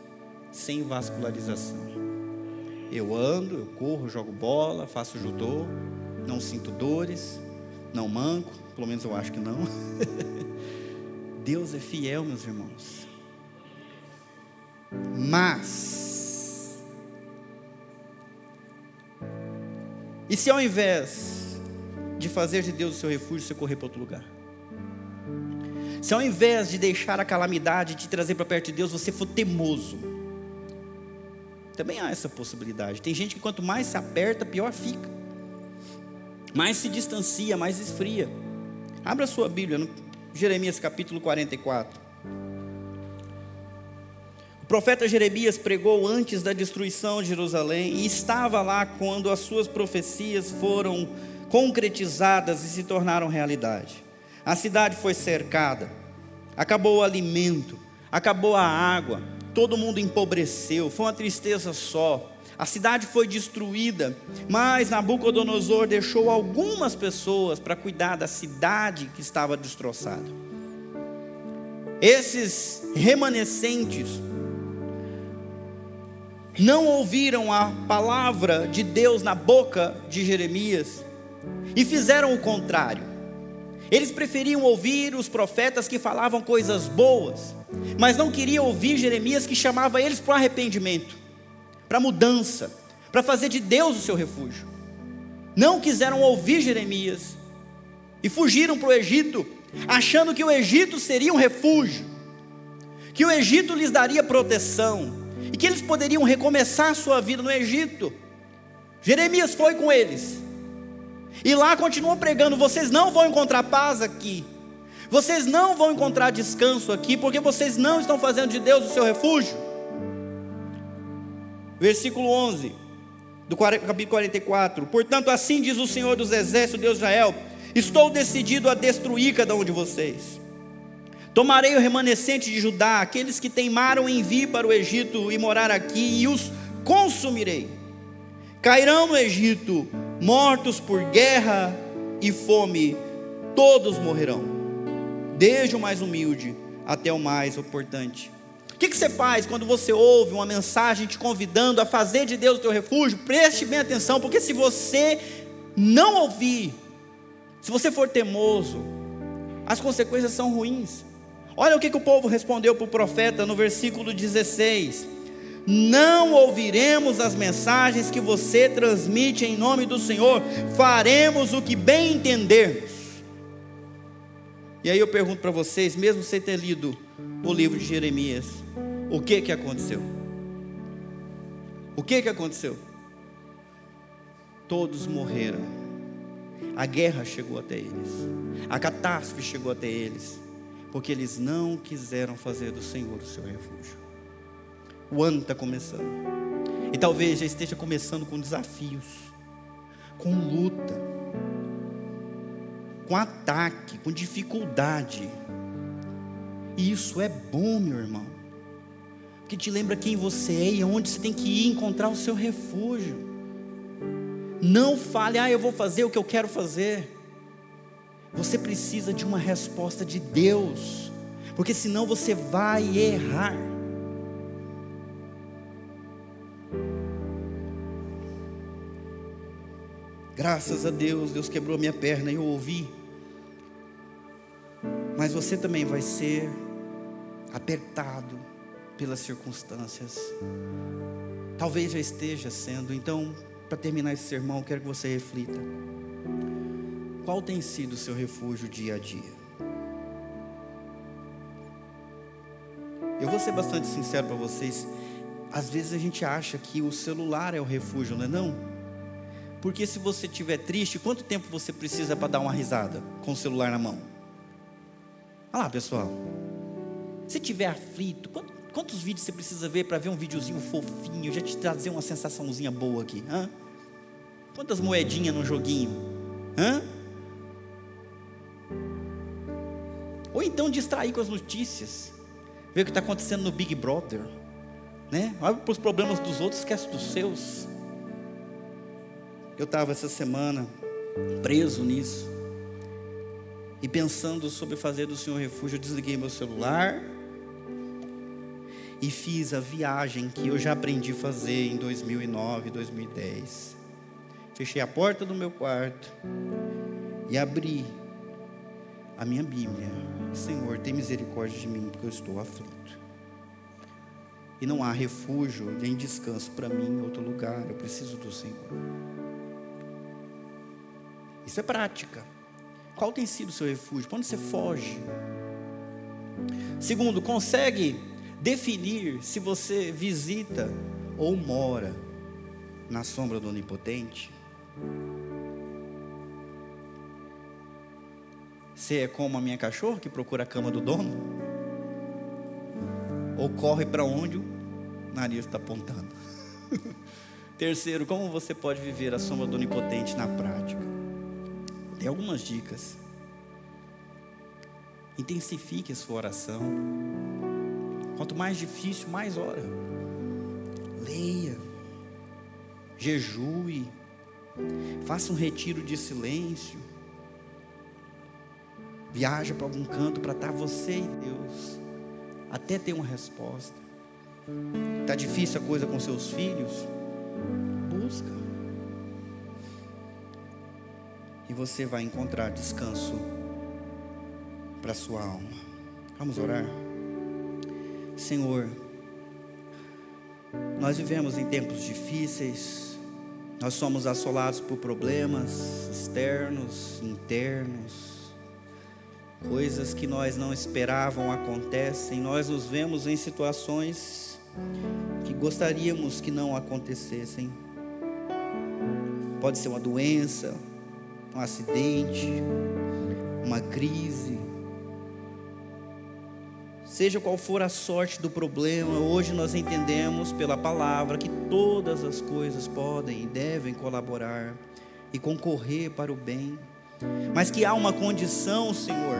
sem vascularização. Eu ando, eu corro, jogo bola, faço judô, não sinto dores, não manco, pelo menos eu acho que não. Deus é fiel, meus irmãos. Mas, e se ao invés de fazer de Deus o seu refúgio, você correr para outro lugar? Se ao invés de deixar a calamidade te trazer para perto de Deus, você for teimoso? Também há essa possibilidade. Tem gente que quanto mais se aperta, pior fica. Mais se distancia, mais esfria. Abra a sua Bíblia no Jeremias capítulo 44. O profeta Jeremias pregou antes da destruição de Jerusalém e estava lá quando as suas profecias foram concretizadas e se tornaram realidade. A cidade foi cercada, acabou o alimento, acabou a água, todo mundo empobreceu, foi uma tristeza só. A cidade foi destruída, mas Nabucodonosor deixou algumas pessoas para cuidar da cidade que estava destroçada. Esses remanescentes não ouviram a palavra de Deus na boca de Jeremias e fizeram o contrário. Eles preferiam ouvir os profetas que falavam coisas boas, mas não queriam ouvir Jeremias que chamava eles para o arrependimento, para mudança, para fazer de Deus o seu refúgio. Não quiseram ouvir Jeremias e fugiram para o Egito, achando que o Egito seria um refúgio, que o Egito lhes daria proteção e que eles poderiam recomeçar a sua vida no Egito. Jeremias foi com eles e lá continuou pregando: vocês não vão encontrar paz aqui, vocês não vão encontrar descanso aqui, porque vocês não estão fazendo de Deus o seu refúgio. Versículo 11 do capítulo 44: portanto assim diz o Senhor dos exércitos, Deus de Israel: estou decidido a destruir cada um de vocês. Tomarei o remanescente de Judá, aqueles que teimaram em vir para o Egito e morar aqui, e os consumirei. Cairão no Egito, mortos por guerra e fome, todos morrerão, desde o mais humilde até o mais importante. O que você faz quando você ouve uma mensagem te convidando a fazer de Deus o teu refúgio? Preste bem atenção, porque se você não ouvir, se você for teimoso, as consequências são ruins. Olha o que o povo respondeu para o profeta no versículo 16: não ouviremos as mensagens que você transmite em nome do Senhor, faremos o que bem entendermos. E aí eu pergunto para vocês, mesmo sem ter lido o livro de Jeremias, o que aconteceu? O que aconteceu? Todos morreram. A guerra chegou até eles, a catástrofe chegou até eles, porque eles não quiseram fazer do Senhor o seu refúgio. O ano está começando, e talvez já esteja começando com desafios, com luta, com ataque, com dificuldade. E isso é bom, meu irmão, porque te lembra quem você é e aonde você tem que ir encontrar o seu refúgio. Não fale, eu vou fazer o que eu quero fazer. Você precisa de uma resposta de Deus, porque senão você vai errar. Graças a Deus, Deus quebrou minha perna e eu ouvi. Mas você também vai ser apertado pelas circunstâncias. Talvez já esteja sendo. Então, para terminar esse sermão, eu quero que você reflita. Qual tem sido o seu refúgio dia a dia? Eu vou ser bastante sincero para vocês. Às vezes a gente acha que o celular é o refúgio, não é não? Porque se você estiver triste, quanto tempo você precisa para dar uma risada com o celular na mão? Olha lá, pessoal. Se estiver aflito, quantos vídeos você precisa ver para ver um videozinho fofinho, já te trazer uma sensaçãozinha boa aqui? Quantas moedinhas no joguinho? Ou então distrair com as notícias, ver o que está acontecendo no Big Brother, né? Olha para os problemas dos outros, esquece dos seus. Eu estava essa semana preso nisso, e pensando sobre fazer do Senhor refúgio, eu desliguei meu celular e fiz a viagem que eu já aprendi a fazer em 2009, 2010. Fechei a porta do meu quarto e abri a minha Bíblia. Senhor, tem misericórdia de mim, porque eu estou aflito. E não há refúgio nem descanso para mim em outro lugar. Eu preciso do Senhor. Isso é prática. Qual tem sido o seu refúgio? Para onde você foge? Segundo, consegue definir se você visita ou mora na sombra do Onipotente? Você é como a minha cachorra que procura a cama do dono? Ou corre para onde o nariz está apontando? Terceiro, como você pode viver a sombra do Onipotente na prática? Tem algumas dicas. Intensifique a sua oração. Quanto mais difícil, mais ora. Leia. Jejue. Faça um retiro de silêncio. Viaja para algum canto para estar você e Deus, até ter uma resposta. Está difícil a coisa com seus filhos? Busca. E você vai encontrar descanso para a sua alma. Vamos orar? Senhor, nós vivemos em tempos difíceis. Nós somos assolados por problemas externos, internos. Coisas que nós não esperávamos acontecem. Nós nos vemos em situações que gostaríamos que não acontecessem. Pode ser uma doença, um acidente, uma crise. Seja qual for a sorte do problema, hoje nós entendemos pela palavra que todas as coisas podem e devem colaborar e concorrer para o bem, mas que há uma condição, Senhor,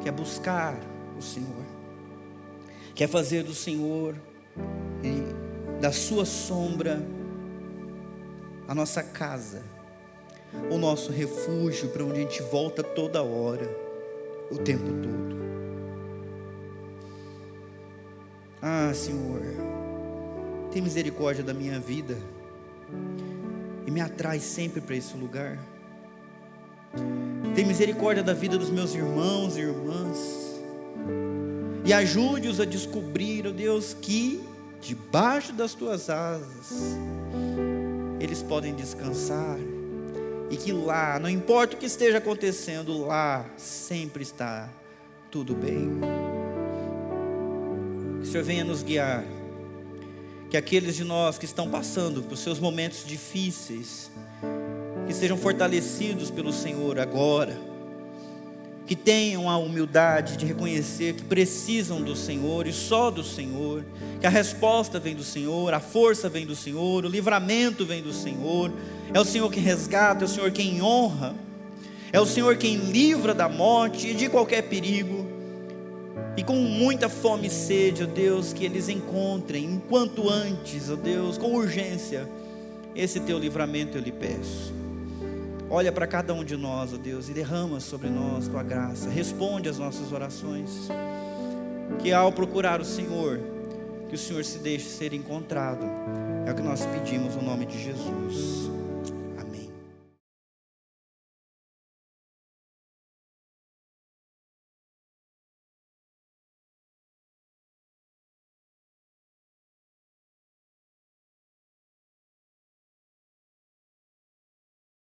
que é buscar o Senhor, que é fazer do Senhor e da sua sombra a nossa casa, o nosso refúgio, para onde a gente volta toda hora, o tempo todo. Senhor, tem misericórdia da minha vida e me atrai sempre para esse lugar. Tem misericórdia da vida dos meus irmãos e irmãs e ajude-os a descobrir, ó Deus, que debaixo das tuas asas eles podem descansar. E que lá, não importa o que esteja acontecendo, lá sempre está tudo bem. Que o Senhor venha nos guiar. Que aqueles de nós que estão passando por seus momentos difíceis, que sejam fortalecidos pelo Senhor agora. Que tenham a humildade de reconhecer que precisam do Senhor e só do Senhor. Que a resposta vem do Senhor, a força vem do Senhor, o livramento vem do Senhor. É o Senhor quem resgata, é o Senhor quem honra, é o Senhor quem livra da morte e de qualquer perigo. E com muita fome e sede, ó Deus, que eles encontrem, enquanto antes, ó Deus, com urgência, Esse teu livramento eu lhe peço. Olha para cada um de nós, ó Deus, e derrama sobre nós tua graça. Responde às nossas orações. Que ao procurar o Senhor, que o Senhor se deixe ser encontrado. É o que nós pedimos no nome de Jesus.